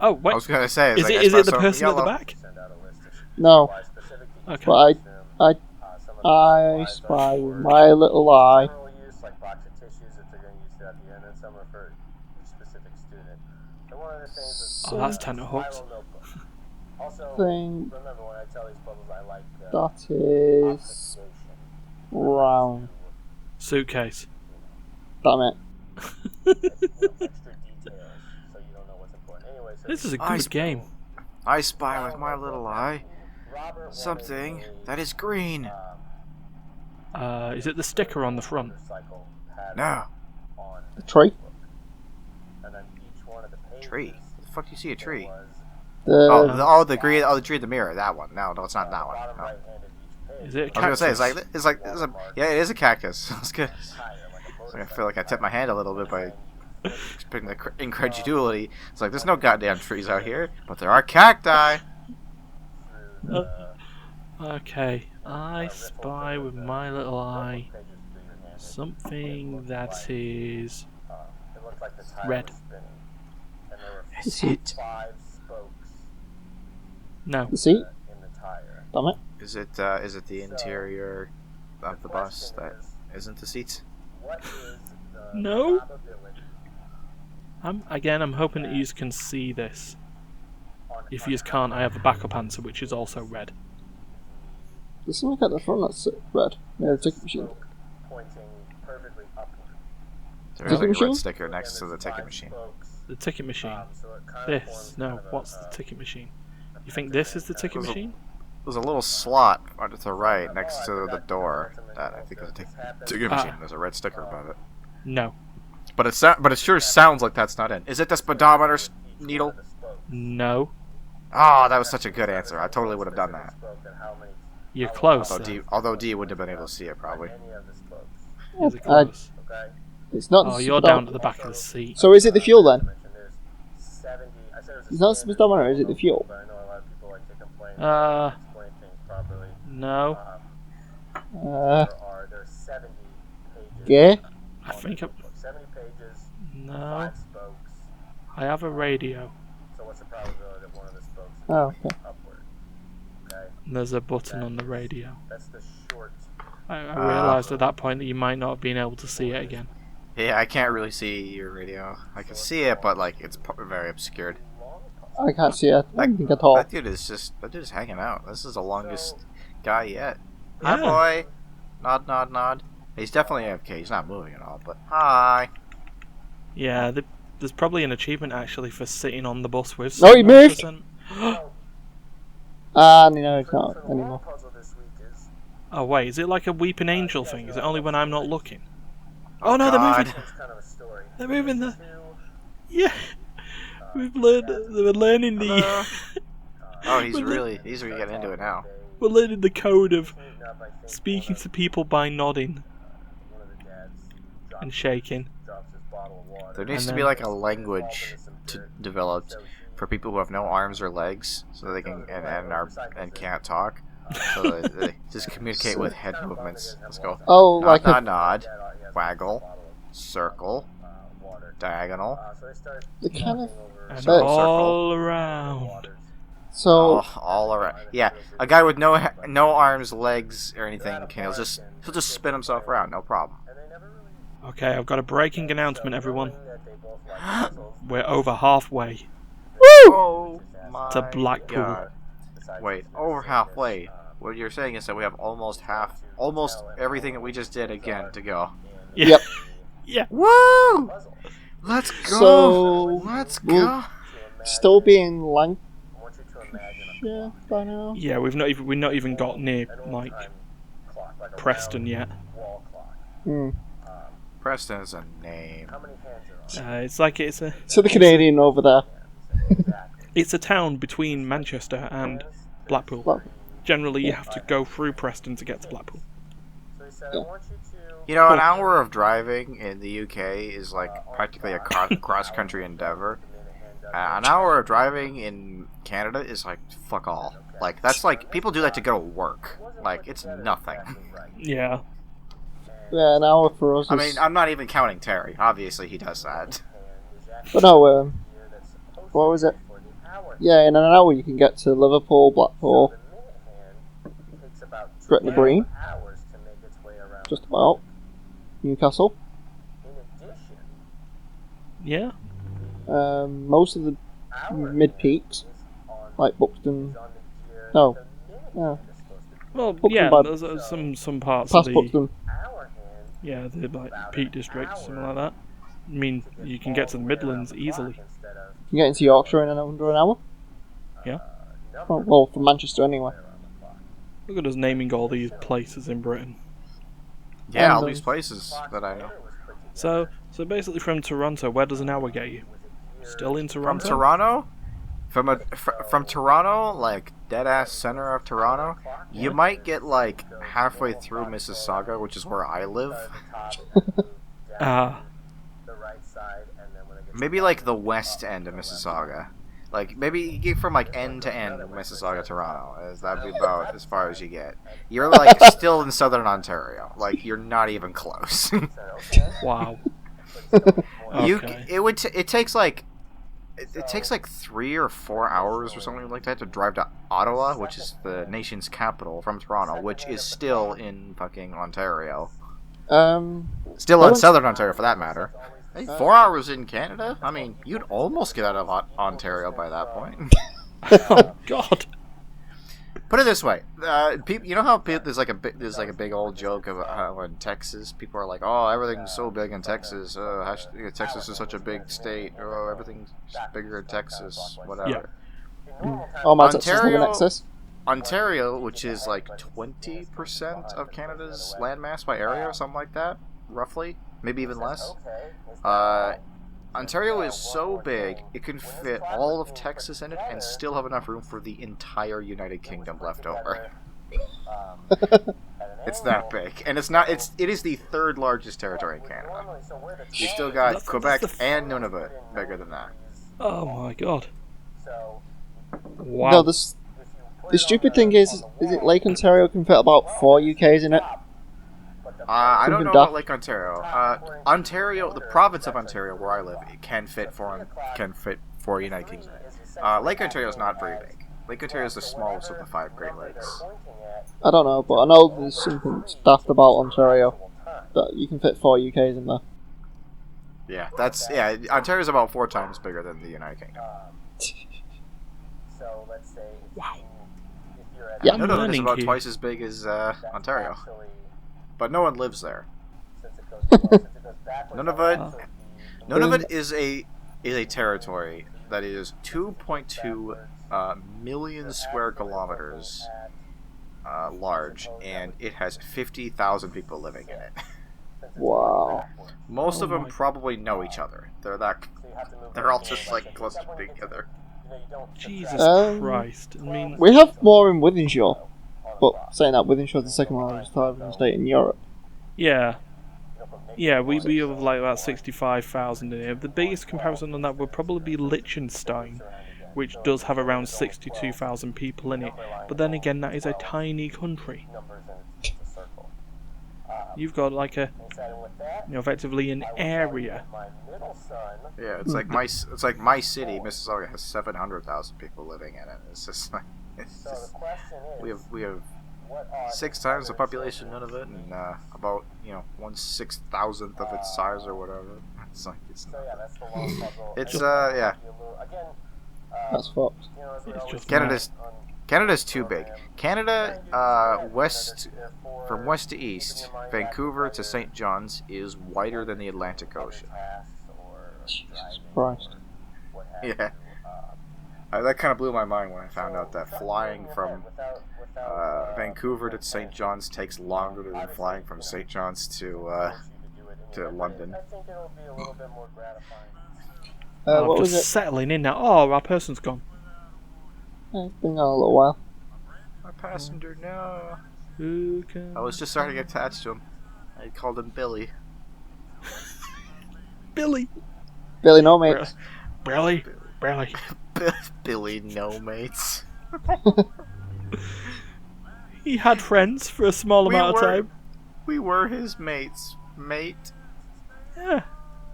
[SPEAKER 1] Oh, wait.
[SPEAKER 3] I was gonna say,
[SPEAKER 1] Is
[SPEAKER 3] like,
[SPEAKER 1] it
[SPEAKER 3] I
[SPEAKER 1] is
[SPEAKER 3] saw
[SPEAKER 1] it the
[SPEAKER 3] something
[SPEAKER 1] person at the
[SPEAKER 3] yellow.
[SPEAKER 1] back?
[SPEAKER 2] No,
[SPEAKER 1] Okay.
[SPEAKER 2] but I spy with my little eye.
[SPEAKER 1] Oh, that's tenterhooks.
[SPEAKER 2] Thing that is round.
[SPEAKER 1] Suitcase.
[SPEAKER 2] Damn it.
[SPEAKER 1] This is a
[SPEAKER 3] I
[SPEAKER 1] good
[SPEAKER 3] sp-
[SPEAKER 1] game.
[SPEAKER 3] I spy with my little eye something that is green.
[SPEAKER 1] Is it the sticker on the front?
[SPEAKER 3] No,
[SPEAKER 2] The tree?
[SPEAKER 3] tree. The fuck do you see a tree?
[SPEAKER 2] The
[SPEAKER 3] The green. Oh, the tree in the mirror. That one. No, it's not that one. No.
[SPEAKER 1] Is it a
[SPEAKER 3] I was gonna
[SPEAKER 1] cactus?
[SPEAKER 3] say it's a yeah, it is a cactus. That's good. I feel like I tipped my hand a little bit by expecting the incredulity. It's like there's no goddamn trees out here, but there are cacti.
[SPEAKER 1] Okay, I spy with my little eye something that is red.
[SPEAKER 3] Is it?
[SPEAKER 1] No.
[SPEAKER 2] the seat? Damn it.
[SPEAKER 3] Is it the interior of the bus that isn't the seats?
[SPEAKER 1] No. I'm hoping that you can see this. If you can't, I have a backup answer, which is also red.
[SPEAKER 2] There's something at the front that's red. Yeah, the ticket machine.
[SPEAKER 3] There's like a
[SPEAKER 2] machine?
[SPEAKER 3] red sticker next to the ticket machine.
[SPEAKER 1] The ticket machine. This. No, what's the ticket machine? You think this is the ticket machine?
[SPEAKER 3] There's a little slot on the right next to the door that I think is a ticket machine. There's a red sticker above it.
[SPEAKER 1] No.
[SPEAKER 3] But it sure sounds like that's not in. Is it the speedometer needle?
[SPEAKER 1] No.
[SPEAKER 3] Oh, that was such a good answer. I totally would have done that.
[SPEAKER 1] You're close.
[SPEAKER 3] Although D wouldn't have been able to see it probably.
[SPEAKER 1] Is it close?
[SPEAKER 2] It's not.
[SPEAKER 1] Oh, you're down to the back of the seat.
[SPEAKER 2] So is it the fuel then? It's not the speedometer, is it the fuel?
[SPEAKER 1] No.
[SPEAKER 2] Yeah?
[SPEAKER 1] I think no. I have a radio.
[SPEAKER 2] Oh, okay.
[SPEAKER 1] And there's a button on the radio. I realised at that point that you might not have been able to see it again.
[SPEAKER 3] Yeah, I can't really see your radio. I can see it, but like it's very obscured.
[SPEAKER 2] I can't see anything at all.
[SPEAKER 3] That dude is hanging out. This is the longest guy yet. Hi,
[SPEAKER 1] Yeah.
[SPEAKER 3] boy. Nod, nod, nod. He's definitely AFK. He's not moving at all, but hi.
[SPEAKER 1] Yeah, there's probably an achievement actually for sitting on the bus with.
[SPEAKER 2] No, he moved!
[SPEAKER 1] 100%.
[SPEAKER 2] No, it's not anymore.
[SPEAKER 1] Oh wait, is it like a weeping angel thing? Is it only when I'm not looking? Oh no, they're moving. They're moving the. Yeah, we've learned. We're learning the.
[SPEAKER 3] Oh, he's really getting into it now.
[SPEAKER 1] We're learning the code of speaking to people by nodding and shaking.
[SPEAKER 3] There needs to be like a language developed for people who have no arms or legs, so they can and can't talk, so they just communicate with head movements. Let's go.
[SPEAKER 2] Oh,
[SPEAKER 3] Nod,
[SPEAKER 2] like
[SPEAKER 3] nod,
[SPEAKER 2] a...
[SPEAKER 3] nod, waggle, circle, diagonal.
[SPEAKER 2] They kind of.
[SPEAKER 1] And
[SPEAKER 2] But-
[SPEAKER 1] all around.
[SPEAKER 2] So
[SPEAKER 3] All around. Yeah, a guy with no arms, legs, or anything, he'll just spin himself around, no problem.
[SPEAKER 1] Okay, I've got a breaking announcement, everyone. We're over halfway
[SPEAKER 3] Oh my
[SPEAKER 1] to Blackpool.
[SPEAKER 3] God. Wait, over halfway. What you're saying is that we have almost everything that we just did again to go.
[SPEAKER 1] Yeah.
[SPEAKER 2] Yep.
[SPEAKER 1] Yeah.
[SPEAKER 3] Woo! Let's go.
[SPEAKER 2] So,
[SPEAKER 3] Let's
[SPEAKER 2] we'll-
[SPEAKER 3] go.
[SPEAKER 2] still being Lancashire by now.
[SPEAKER 1] Yeah, we're not even got near like Preston yet.
[SPEAKER 2] Hmm.
[SPEAKER 3] Preston is a name.
[SPEAKER 1] It's like it's a
[SPEAKER 2] So the Canadian over there.
[SPEAKER 1] town between Manchester and Blackpool.
[SPEAKER 2] Blackpool.
[SPEAKER 1] Generally, you have to go through Preston to get to Blackpool.
[SPEAKER 3] You know, an hour of driving in the UK is like practically a cross-country endeavor. An hour of driving in Canada is like fuck all. Like that's like people do that to go to work. Like it's nothing.
[SPEAKER 1] Yeah.
[SPEAKER 2] Yeah, an hour for us.
[SPEAKER 3] I mean, I'm not even counting Terry. Obviously, he does that.
[SPEAKER 2] But no, what was it? Yeah, in an hour you can get to Liverpool, Blackpool, Gretna Green, just about, Newcastle.
[SPEAKER 1] Yeah.
[SPEAKER 2] Most of the mid peaks, like Buxton. No, yeah,
[SPEAKER 1] Well,
[SPEAKER 2] Buxton
[SPEAKER 1] yeah.
[SPEAKER 2] by-
[SPEAKER 1] There's some parts
[SPEAKER 2] past
[SPEAKER 1] of the
[SPEAKER 2] Buxton.
[SPEAKER 1] yeah the like Peak District, something like that. I mean, you can get to the Midlands easily.
[SPEAKER 2] You can get into Yorkshire in under an hour.
[SPEAKER 1] Yeah.
[SPEAKER 2] Oh, well, from Manchester anyway.
[SPEAKER 1] Look at us naming all these places in Britain.
[SPEAKER 3] Yeah, all
[SPEAKER 2] And,
[SPEAKER 3] these places that I know.
[SPEAKER 1] So basically, from Toronto, where does an hour get you? Still in
[SPEAKER 3] From
[SPEAKER 1] Toronto?
[SPEAKER 3] Toronto, from Toronto, like dead ass center of Toronto, you might get like halfway through Mississauga, which is where I live.
[SPEAKER 1] Ah.
[SPEAKER 3] Maybe like the west end of Mississauga. Like maybe you get from like end to end of Mississauga, Toronto. That'd be about as far as you get. You're like still in southern Ontario. Like you're not even close.
[SPEAKER 1] Wow.
[SPEAKER 3] You
[SPEAKER 1] Okay.
[SPEAKER 3] it takes like. It takes like 3 or 4 hours or something like that to drive to Ottawa, which is the nation's capital, from Toronto, which is still in fucking Ontario. Still
[SPEAKER 2] that
[SPEAKER 3] in
[SPEAKER 2] was-
[SPEAKER 3] southern Ontario, for that matter. Hey, 4 hours in Canada? I mean, you'd almost get out of Ontario by that point.
[SPEAKER 1] Oh God.
[SPEAKER 3] Put it this way, people, you know how there's like a big old joke about how in Texas people are like, oh, everything's so big in Texas. Texas is such a big state. Oh, everything's bigger in Texas. Whatever.
[SPEAKER 2] Oh, my Texas
[SPEAKER 3] Ontario-
[SPEAKER 2] living excess.
[SPEAKER 3] Ontario, which is like 20% of Canada's landmass by area, or something like that, roughly, maybe even less. Ontario is so big, it can fit all of Texas in it and still have enough room for the entire United Kingdom left over. It's that big, and it is the third largest territory in Canada. You still got
[SPEAKER 1] That's-
[SPEAKER 3] Quebec
[SPEAKER 1] that's
[SPEAKER 3] and Nunavut bigger than that.
[SPEAKER 1] Oh my God. Wow.
[SPEAKER 2] No, the stupid thing is it Lake Ontario can fit about 4 UKs in it?
[SPEAKER 3] I don't
[SPEAKER 2] Something
[SPEAKER 3] know
[SPEAKER 2] daft.
[SPEAKER 3] about Lake Ontario. Ontario, the province of Ontario, where I live, it can fit for United Kingdom. Lake Ontario is not very big. Lake Ontario is the smallest of the 5 Great Lakes.
[SPEAKER 2] I don't know, but I know there's something daft about Ontario that you can fit 4 UKs in there.
[SPEAKER 3] Yeah, Ontario is about 4 times bigger than the United Kingdom.
[SPEAKER 1] Wow.
[SPEAKER 2] Yeah.
[SPEAKER 1] I'm
[SPEAKER 3] Nunavut is
[SPEAKER 1] learning
[SPEAKER 3] about
[SPEAKER 1] here.
[SPEAKER 3] twice as big as Ontario, but no one lives there. Nunavut is a territory that is 2.2 million square kilometers large, and it has 50,000 people living in it.
[SPEAKER 2] Wow.
[SPEAKER 3] Most of
[SPEAKER 1] Oh
[SPEAKER 3] them
[SPEAKER 1] my-
[SPEAKER 3] probably know each other. They're all just like close together.
[SPEAKER 1] Jesus Christ. I mean,
[SPEAKER 2] We have more in Withenshaw, but saying that, Withenshaw is the second largest tithing state in Europe.
[SPEAKER 1] yeah. Yeah, we have like about 65,000 in here. The biggest comparison on that would probably be Liechtenstein, which does have around 62,000 people in it. But then again, that is a tiny country. You've got like a, effectively an area.
[SPEAKER 3] Yeah, it's like my city, Mississauga, has 700,000 people living in it. It's just like we have 6 times the population of it, and about 1/6000th of its size or whatever. It's like it's nothing. It's yeah.
[SPEAKER 2] That's fucked.
[SPEAKER 1] It's just
[SPEAKER 3] Canada's too big. Canada, from west to east, Vancouver to St. John's is wider than the Atlantic Ocean.
[SPEAKER 2] Jesus Christ.
[SPEAKER 3] Yeah. That kind of blew my mind when I found out that flying from Vancouver to St. John's takes longer than flying from St. John's to London.
[SPEAKER 2] What was
[SPEAKER 1] just
[SPEAKER 2] it?
[SPEAKER 1] settling in now. Oh, our person's gone.
[SPEAKER 2] It's been gone a little while.
[SPEAKER 3] My passenger, no.
[SPEAKER 1] Who can...
[SPEAKER 3] I was just starting to get attached to him. I called him Billy.
[SPEAKER 1] Billy.
[SPEAKER 2] Billy, no mates.
[SPEAKER 1] Billy.
[SPEAKER 3] Billy, no mates.
[SPEAKER 1] He had friends for a small amount of time.
[SPEAKER 3] We were his mates, mate.
[SPEAKER 1] Yeah.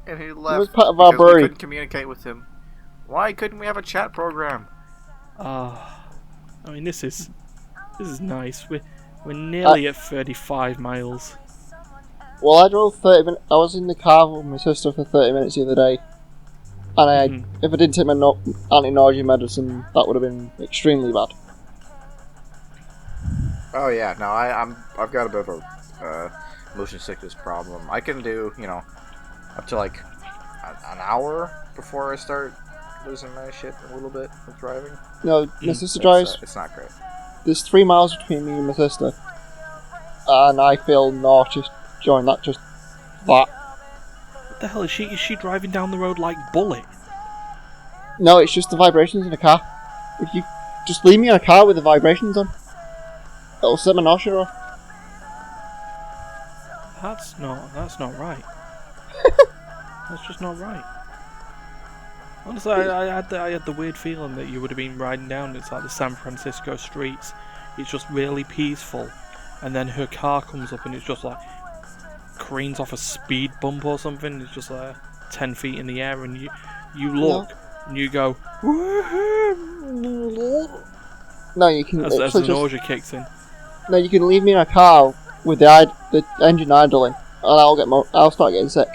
[SPEAKER 3] And he left
[SPEAKER 2] was part of our
[SPEAKER 3] because we
[SPEAKER 2] brewery.
[SPEAKER 3] couldn't communicate with him. Why couldn't we have a chat program?
[SPEAKER 1] I mean, this is nice. We're nearly at 35 miles.
[SPEAKER 2] Well, I drove 30 minutes. I was in the car with my sister for 30 minutes the other day. And if I didn't take my anti-nausea medicine, that would have been extremely bad.
[SPEAKER 3] Oh yeah, no, I've got a bit of a motion sickness problem. I can do up to like an hour before I start losing my shit a little bit with driving.
[SPEAKER 2] No, my sister drives.
[SPEAKER 3] It's not great.
[SPEAKER 2] There's 3 miles between me and my sister, and I feel nauseous during that. Just that.
[SPEAKER 1] What the hell is she? Is she driving down the road like Bullet?
[SPEAKER 2] No, it's just the vibrations in the car. If you just leave me in a car with the vibrations on, it'll set my nausea off.
[SPEAKER 1] That's not right. That's just not right. Honestly, I had the weird feeling that you would have been riding down. It's like the San Francisco streets. It's just really peaceful, and then her car comes up and it's just like cranes off a speed bump or something. It's just like 10 feet in the air, and you look and you go.
[SPEAKER 2] No, you can.
[SPEAKER 1] As the
[SPEAKER 2] just,
[SPEAKER 1] nausea kicks in.
[SPEAKER 2] no, you can leave me in a car with the engine idling, and I'll start getting sick.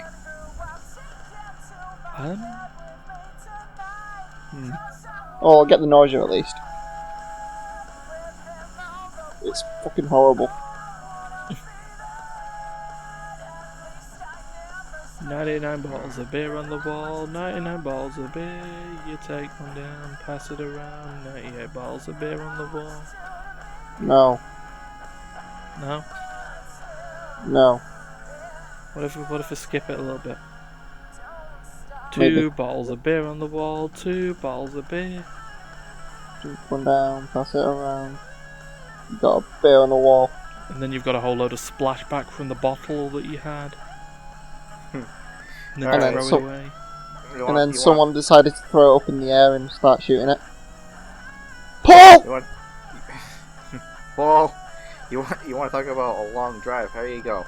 [SPEAKER 2] Or I'll get the nausea at least. It's fucking horrible.
[SPEAKER 1] 99 bottles of beer on the wall, 99 bottles of beer, you take one down, pass it around, 98 bottles of beer on the wall.
[SPEAKER 2] No.
[SPEAKER 1] No?
[SPEAKER 2] No.
[SPEAKER 1] What if I skip it a little bit?
[SPEAKER 2] Maybe.
[SPEAKER 1] 2 bottles of beer on the wall, 2 bottles of beer.
[SPEAKER 2] Drink one down, pass it around. You got a beer on the wall.
[SPEAKER 1] And then you've got a whole load of splashback from the bottle that you had. And then
[SPEAKER 2] And then
[SPEAKER 1] throw
[SPEAKER 2] so-
[SPEAKER 1] it away.
[SPEAKER 2] And then someone decided to throw it up in the air and start shooting it. Paul!
[SPEAKER 3] Paul, you want to talk about a long drive? Here you go.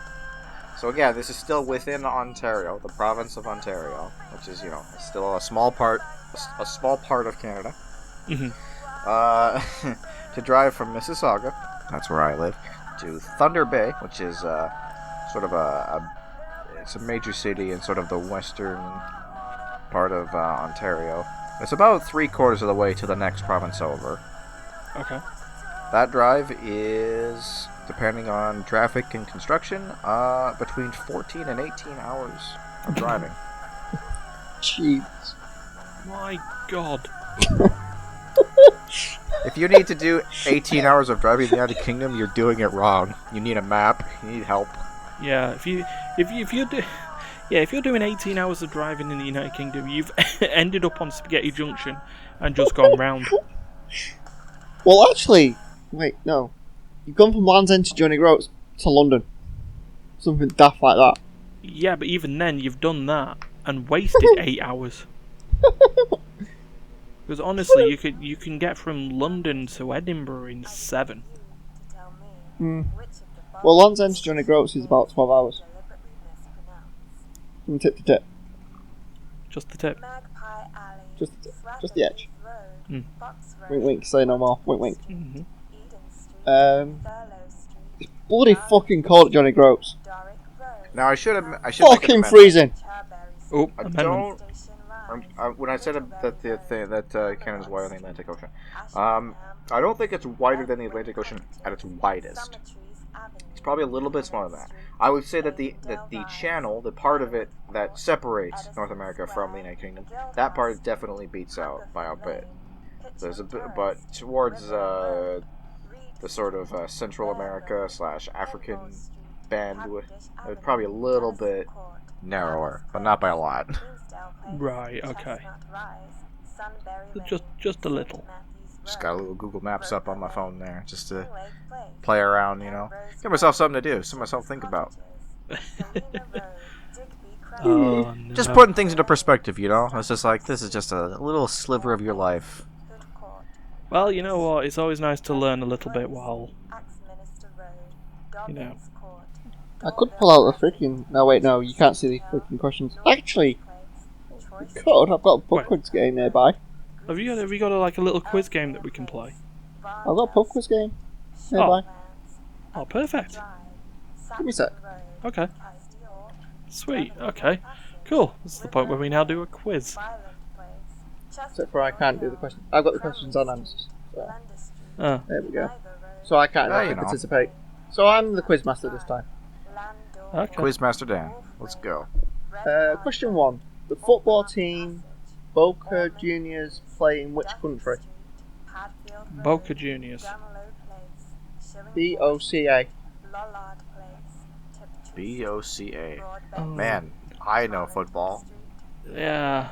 [SPEAKER 3] So again, this is still within Ontario, the province of Ontario, which is still a small part of Canada. To drive from Mississauga, that's where I live, to Thunder Bay, which is sort of it's a major city in sort of the western part of Ontario. It's about 3/4 of the way to the next province over.
[SPEAKER 1] Okay.
[SPEAKER 3] That drive is, depending on traffic and construction, between 14 and 18 hours of driving.
[SPEAKER 2] Jeez.
[SPEAKER 1] My God.
[SPEAKER 3] If you need to do 18 hours of driving in the United Kingdom, you're doing it wrong. You need a map. You need help.
[SPEAKER 1] Yeah, if you're doing 18 hours of driving in the United Kingdom, you've ended up on Spaghetti Junction and just gone round.
[SPEAKER 2] Well, actually, wait, no. You've gone from Land's End to Johnny Groats to London. Something daft like that.
[SPEAKER 1] Yeah, but even then, you've done that and wasted 8 hours. Because honestly, you can get from London to Edinburgh in 7.
[SPEAKER 2] Well, Land's End to Johnny Groats is about 12 hours. From tip to tip.
[SPEAKER 1] Just the tip.
[SPEAKER 2] Just the tip. Just the edge.
[SPEAKER 1] Mm.
[SPEAKER 2] Wink wink, say no more. Wink wink.
[SPEAKER 1] Mm-hmm.
[SPEAKER 2] It's bloody fucking cold at Johnny Groats.
[SPEAKER 3] Now I should
[SPEAKER 2] Fucking freezing!
[SPEAKER 1] Oh,
[SPEAKER 3] I
[SPEAKER 1] amendment.
[SPEAKER 3] don't. When I said that Canada's wider than the Atlantic Ocean, I don't think it's wider than the Atlantic Ocean at its widest. It's probably a little bit smaller than that. I would say that the channel, the part of it that separates North America from the United Kingdom, that part definitely beats out by a bit. There's a bit, but towards the sort of Central America / African band, it's probably a little bit narrower, but not by a lot.
[SPEAKER 1] Right. Okay. Just a little.
[SPEAKER 3] Just got a little Google Maps up on my phone there, just to play around, you know. Give myself something to do, something myself think about.
[SPEAKER 1] Oh, no.
[SPEAKER 3] Just putting things into perspective, you know. It's just like, this is just a little sliver of your life.
[SPEAKER 1] Well, you know what? It's always nice to learn a little bit while, you know.
[SPEAKER 2] I could pull out the freaking... No, wait, no, you can't see the freaking questions. Actually, I could. I've got a pub quiz game nearby.
[SPEAKER 1] Have you got like a little quiz game that we can play?
[SPEAKER 2] I've got a pub quiz game nearby.
[SPEAKER 1] Oh, perfect.
[SPEAKER 2] Give me a sec.
[SPEAKER 1] Okay. Sweet. Okay. Cool. This is the point where we now do a quiz.
[SPEAKER 2] Except for I can't do the questions. I've got the questions and answers. So.
[SPEAKER 1] Oh.
[SPEAKER 2] There we go. So I can't actually participate. So I'm the quiz master this time.
[SPEAKER 1] Okay.
[SPEAKER 3] Quizmaster Dan, let's go.
[SPEAKER 2] Question 1. The football team Boca Juniors play in which country?
[SPEAKER 1] Boca Juniors.
[SPEAKER 2] BOCA.
[SPEAKER 3] BOCA.
[SPEAKER 1] Oh.
[SPEAKER 3] Man, I know football.
[SPEAKER 1] Yeah.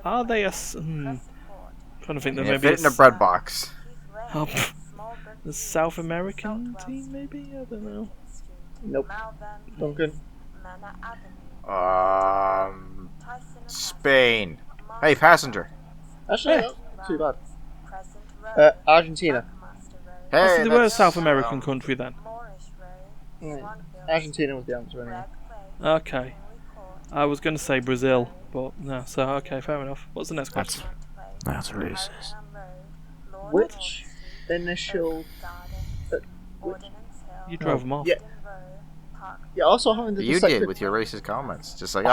[SPEAKER 1] Are they a? Trying to think that
[SPEAKER 3] Yeah,
[SPEAKER 1] maybe
[SPEAKER 3] fit in a bread box.
[SPEAKER 1] Oh, the South American team, maybe? I don't know.
[SPEAKER 2] Nope. Duncan.
[SPEAKER 3] Spain. Hey, passenger.
[SPEAKER 2] Actually,
[SPEAKER 1] Hey.
[SPEAKER 2] not too bad. Argentina.
[SPEAKER 3] Hey,
[SPEAKER 1] So they were a South American country then.
[SPEAKER 2] Argentina was the answer anyway.
[SPEAKER 1] Okay. I was going to say Brazil, but no. So okay, fair enough. What's the next question?
[SPEAKER 3] That's racist.
[SPEAKER 2] Which initial... which?
[SPEAKER 1] You drove them off.
[SPEAKER 2] Yeah. Yeah, also having the
[SPEAKER 3] You did with your racist comments. Just like,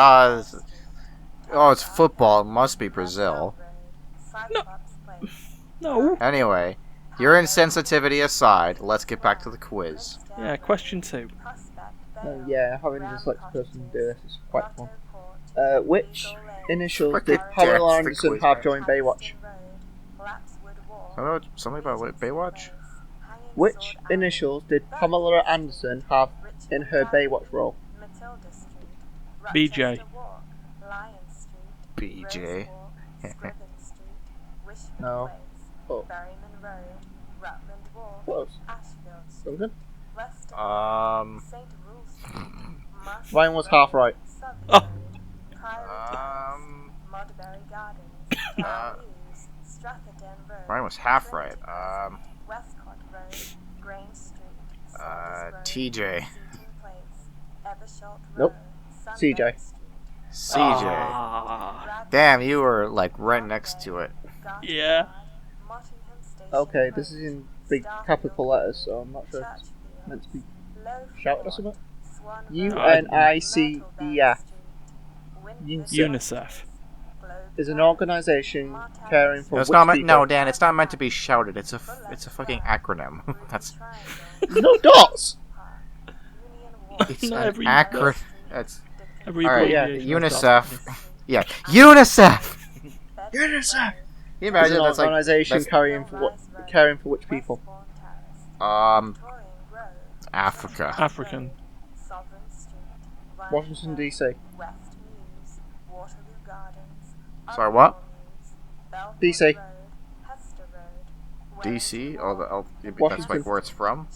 [SPEAKER 3] it's football. It must be Brazil.
[SPEAKER 1] No.
[SPEAKER 3] Anyway, your insensitivity aside, let's get back to the quiz.
[SPEAKER 1] Yeah. Question 2.
[SPEAKER 2] Yeah, having a dyslexic person do this is quite fun. Which initials
[SPEAKER 3] Fucking
[SPEAKER 2] did Pamela
[SPEAKER 3] dance the
[SPEAKER 2] Anderson
[SPEAKER 3] quiz,
[SPEAKER 2] have
[SPEAKER 3] man.
[SPEAKER 2] during Baywatch?
[SPEAKER 3] Something about Baywatch?
[SPEAKER 2] Which initials did Pamela Anderson have in her Baywatch role?
[SPEAKER 1] BJ.
[SPEAKER 3] BJ.
[SPEAKER 2] No. Oh. Close. Duncan? Ryan was half right.
[SPEAKER 1] Oh.
[SPEAKER 3] Ryan was half right. TJ.
[SPEAKER 2] Nope. CJ.
[SPEAKER 3] CJ.
[SPEAKER 1] Ah.
[SPEAKER 3] Damn, you were like right next to it.
[SPEAKER 1] Yeah.
[SPEAKER 2] Okay, this is in big capital letters, so I'm not sure if it's meant to be shouted or something. UNICEF.
[SPEAKER 1] UNICEF.
[SPEAKER 2] Is an organisation caring for
[SPEAKER 3] It's
[SPEAKER 2] which
[SPEAKER 3] not
[SPEAKER 2] people?
[SPEAKER 3] no, Dan. It's not meant to be shouted. It's a fucking acronym. That's
[SPEAKER 2] There's no dots!
[SPEAKER 3] it's
[SPEAKER 1] Not
[SPEAKER 3] an
[SPEAKER 1] every-
[SPEAKER 3] acronym. That's
[SPEAKER 1] Every
[SPEAKER 3] all right.
[SPEAKER 2] yeah,
[SPEAKER 1] abbreviation has
[SPEAKER 3] UNICEF. Yeah, UNICEF.
[SPEAKER 2] UNICEF!
[SPEAKER 3] Can you
[SPEAKER 2] Is
[SPEAKER 3] imagine
[SPEAKER 2] an
[SPEAKER 3] that's like
[SPEAKER 2] organisation
[SPEAKER 3] that's-
[SPEAKER 2] caring for which people?
[SPEAKER 3] Africa.
[SPEAKER 1] African.
[SPEAKER 2] Washington DC.
[SPEAKER 3] Sorry, what?
[SPEAKER 2] DC.
[SPEAKER 3] DC? Oh, that's
[SPEAKER 2] Washington.
[SPEAKER 3] like where it's from.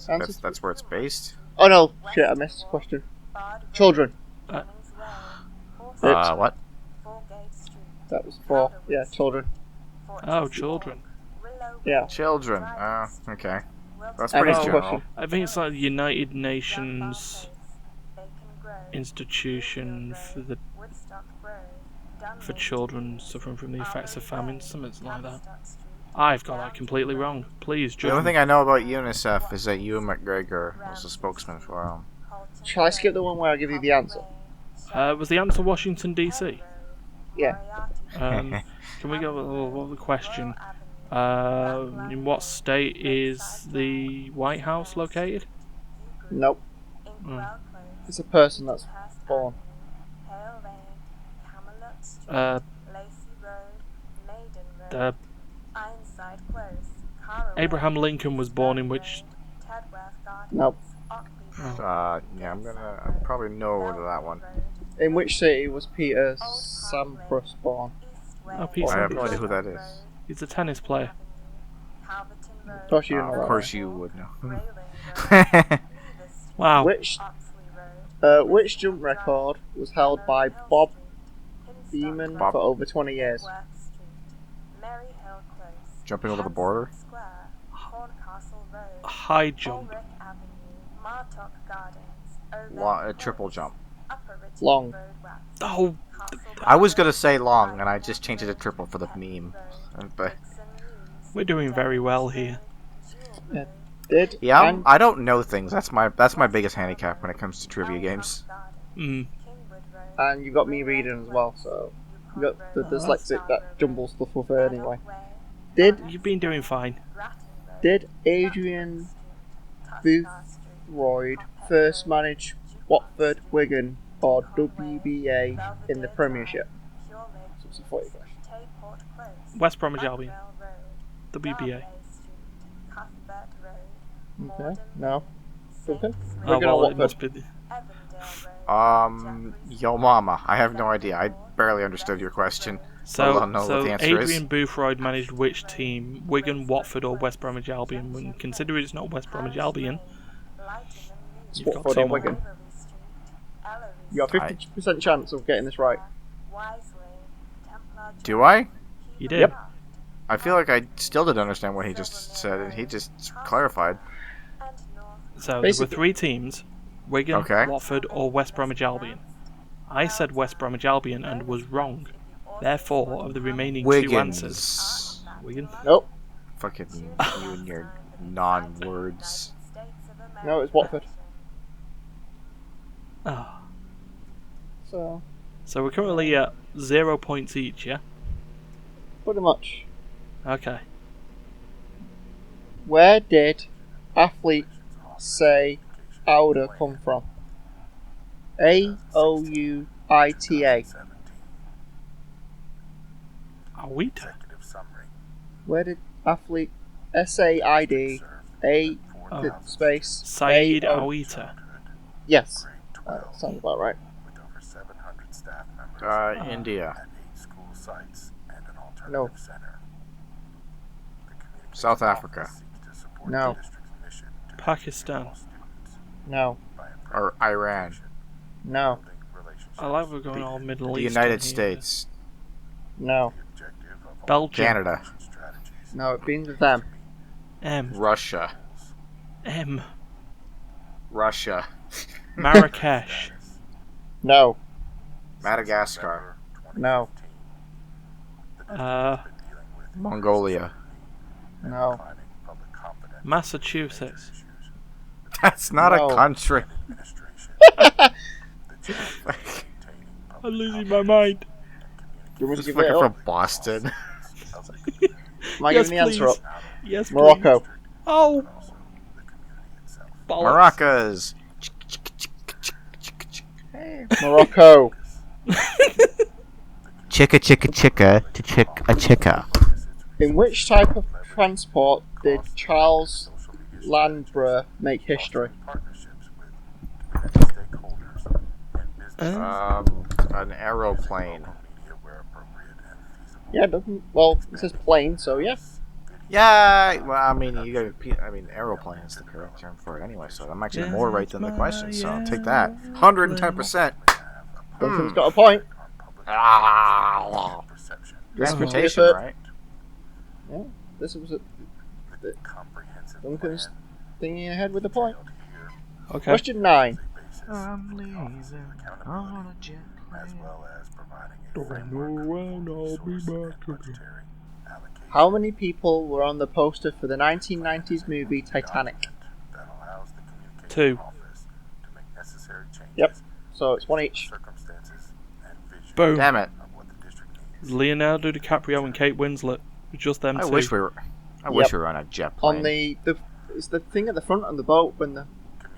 [SPEAKER 2] Answers?
[SPEAKER 3] That's where it's based.
[SPEAKER 2] Oh no, shit, I missed the question. Children.
[SPEAKER 3] What?
[SPEAKER 2] That was 4. Yeah, children.
[SPEAKER 1] Oh, children.
[SPEAKER 2] Yeah.
[SPEAKER 3] Children. Okay. That's
[SPEAKER 2] And
[SPEAKER 3] pretty
[SPEAKER 2] next
[SPEAKER 3] general.
[SPEAKER 2] question.
[SPEAKER 1] I think it's like the United Nations institution for children suffering from the effects of famine, something like that. I've got that completely wrong. Please
[SPEAKER 3] The
[SPEAKER 1] judge
[SPEAKER 3] only
[SPEAKER 1] me.
[SPEAKER 3] thing I know about UNICEF is that Ewan McGregor was a spokesman for them.
[SPEAKER 2] Shall I skip the one where I give you the answer?
[SPEAKER 1] Was the answer Washington DC?
[SPEAKER 2] Yeah.
[SPEAKER 1] Can we go with the question? In what state is the White House located?
[SPEAKER 2] Nope.
[SPEAKER 1] Mm.
[SPEAKER 2] It's a person that's born.
[SPEAKER 1] The Abraham Lincoln was born in which?
[SPEAKER 2] Nope.
[SPEAKER 3] Yeah, I probably know that one.
[SPEAKER 2] In which city was Peter Sampras born?
[SPEAKER 1] Oh, Pete
[SPEAKER 3] I have no
[SPEAKER 1] Sampras.
[SPEAKER 3] idea who that is.
[SPEAKER 1] He's a tennis player.
[SPEAKER 2] Of course you know
[SPEAKER 3] Of
[SPEAKER 2] that.
[SPEAKER 3] course you would know.
[SPEAKER 1] Wow.
[SPEAKER 2] Which jump record was held by Bob Beeman
[SPEAKER 3] Bob.
[SPEAKER 2] for over 20 years?
[SPEAKER 3] Jumping over the border?
[SPEAKER 1] High jump.
[SPEAKER 3] A triple jump.
[SPEAKER 2] Long.
[SPEAKER 1] Oh,
[SPEAKER 3] I was gonna say long, and I just changed it to triple for the meme. But
[SPEAKER 1] we're doing very well here.
[SPEAKER 2] Did
[SPEAKER 3] yeah,
[SPEAKER 2] and
[SPEAKER 3] I don't know things. That's my biggest handicap when it comes to trivia games.
[SPEAKER 1] Mm.
[SPEAKER 2] and you got me reading as well, so you got the dyslexic that jumbles stuff up anyway.
[SPEAKER 1] You've been doing fine.
[SPEAKER 2] Did Adrian Boothroyd first manage Watford, Wigan, or WBA in the Premiership? So it's a 40 question.
[SPEAKER 1] West Bromwich Albion. WBA.
[SPEAKER 2] Okay, no. Duncan?
[SPEAKER 1] Oh,
[SPEAKER 2] Wigan or
[SPEAKER 1] well, it
[SPEAKER 2] Watford?
[SPEAKER 1] must be.
[SPEAKER 3] Yo mama, I have no idea. I barely understood your question. I don't know what the answer
[SPEAKER 1] Adrian
[SPEAKER 3] is.
[SPEAKER 1] Boothroyd managed which team? Wigan, Watford, or West Bromwich Albion? When considering it's not West Bromwich Albion, you've got
[SPEAKER 2] Watford
[SPEAKER 1] two
[SPEAKER 2] or
[SPEAKER 1] more.
[SPEAKER 2] Wigan? You got 50% chance of getting this right.
[SPEAKER 3] Do I?
[SPEAKER 1] You did.
[SPEAKER 2] Yep.
[SPEAKER 3] I feel like I still didn't understand what he just said, and he just clarified.
[SPEAKER 1] So there were
[SPEAKER 2] Basically-
[SPEAKER 1] three teams: Wigan,
[SPEAKER 3] Okay.
[SPEAKER 1] Watford, or West Bromwich Albion. I said West Bromwich Albion and was wrong. Therefore, of the remaining two answers, Wigan.
[SPEAKER 2] Nope.
[SPEAKER 3] Fucking you and your non-words.
[SPEAKER 2] No, it's Watford.
[SPEAKER 1] Ah.
[SPEAKER 2] So,
[SPEAKER 1] So we're currently at 0 points each, yeah?
[SPEAKER 2] pretty much.
[SPEAKER 1] Okay.
[SPEAKER 2] Where did athlete say outer come from? Auita.
[SPEAKER 1] Awita?
[SPEAKER 2] Where did athlete SAID A space
[SPEAKER 1] Saeed
[SPEAKER 2] A-O-
[SPEAKER 1] Awita.
[SPEAKER 2] Yes, sounds about right.
[SPEAKER 3] India.
[SPEAKER 2] No,
[SPEAKER 3] South Africa.
[SPEAKER 2] no,
[SPEAKER 1] Pakistan.
[SPEAKER 2] no,
[SPEAKER 3] Or Iran.
[SPEAKER 2] no,
[SPEAKER 1] I like we're going all Middle
[SPEAKER 3] The
[SPEAKER 1] East.
[SPEAKER 3] United States.
[SPEAKER 2] no,
[SPEAKER 1] Belgium.
[SPEAKER 3] Canada.
[SPEAKER 2] no. It begins with them.
[SPEAKER 1] M.
[SPEAKER 3] Russia.
[SPEAKER 1] M.
[SPEAKER 3] Russia.
[SPEAKER 1] Marrakesh.
[SPEAKER 2] No,
[SPEAKER 3] Madagascar.
[SPEAKER 2] no,
[SPEAKER 3] Mongolia.
[SPEAKER 2] no.
[SPEAKER 1] Massachusetts.
[SPEAKER 3] That's not
[SPEAKER 2] No.
[SPEAKER 3] a country.
[SPEAKER 1] I'm losing my mind.
[SPEAKER 2] Do you want me to
[SPEAKER 3] Just
[SPEAKER 2] give it
[SPEAKER 3] fucking
[SPEAKER 2] up?
[SPEAKER 3] from Boston.
[SPEAKER 2] Am I
[SPEAKER 1] Yes,
[SPEAKER 2] giving the answer
[SPEAKER 1] please.
[SPEAKER 2] up?
[SPEAKER 1] Yes, please.
[SPEAKER 2] Morocco.
[SPEAKER 1] Oh! Bollocks.
[SPEAKER 3] Maracas.
[SPEAKER 2] Morocco.
[SPEAKER 3] Chicka chicka chicka to chick a chicka.
[SPEAKER 2] In which type of transport did Charles Landborough make history?
[SPEAKER 3] An aeroplane.
[SPEAKER 2] Yeah, it doesn't. Well, it says plane, so yeah.
[SPEAKER 3] Yeah, well, I mean, aeroplane is the correct term for it anyway, so I'm actually more right than the question, so I'll take that. 110%.
[SPEAKER 2] Duncan's got a point.
[SPEAKER 3] Ah,
[SPEAKER 2] This was
[SPEAKER 3] transportation,
[SPEAKER 2] the
[SPEAKER 3] right?
[SPEAKER 2] Yeah, this was Duncan's thinking ahead with the point.
[SPEAKER 1] Okay.
[SPEAKER 2] Question 9.
[SPEAKER 3] I'm leaving on a jet plane.
[SPEAKER 1] Don't know when I'll be back again.
[SPEAKER 2] How many people were on the poster for the 1990s movie Titanic?
[SPEAKER 1] 2.
[SPEAKER 2] Yep. So it's one each.
[SPEAKER 1] Boom.
[SPEAKER 3] Damn it!
[SPEAKER 1] Leonardo DiCaprio and Kate Winslet. Just them
[SPEAKER 3] I
[SPEAKER 1] two.
[SPEAKER 3] wish we were. I wish we were on a jet plane.
[SPEAKER 2] On it's the thing at the front of the boat when the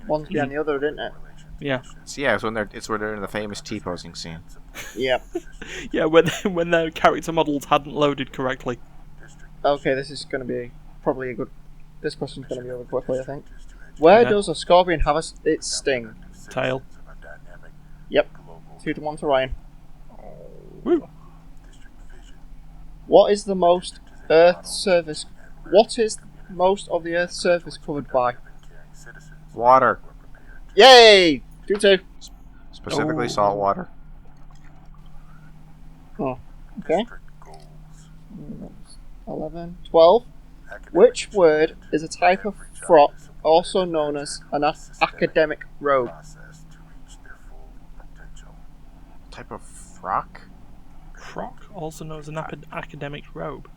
[SPEAKER 2] one's behind the other, isn't it?
[SPEAKER 1] Yeah.
[SPEAKER 3] Yeah, it's when they're in the famous T-posing scene.
[SPEAKER 2] Yeah.
[SPEAKER 1] Yeah, when their character models hadn't loaded correctly.
[SPEAKER 2] Okay, this is going to be probably a good. This question's going to be over quickly, I think. Where
[SPEAKER 1] Okay.
[SPEAKER 2] does a scorpion have its sting?
[SPEAKER 1] Tail.
[SPEAKER 2] Yep. 2-1 to Ryan.
[SPEAKER 1] Woo.
[SPEAKER 2] What is the most Earth's surface? What is most of the Earth's surface covered by?
[SPEAKER 3] Water,
[SPEAKER 2] Yay! 2-2.
[SPEAKER 3] specifically
[SPEAKER 1] Oh.
[SPEAKER 3] salt water.
[SPEAKER 2] Oh, okay. 11, 12. Which word is a type of frock, also known as an academic robe?
[SPEAKER 3] Type of frock?
[SPEAKER 1] Frock, also known as an academic robe.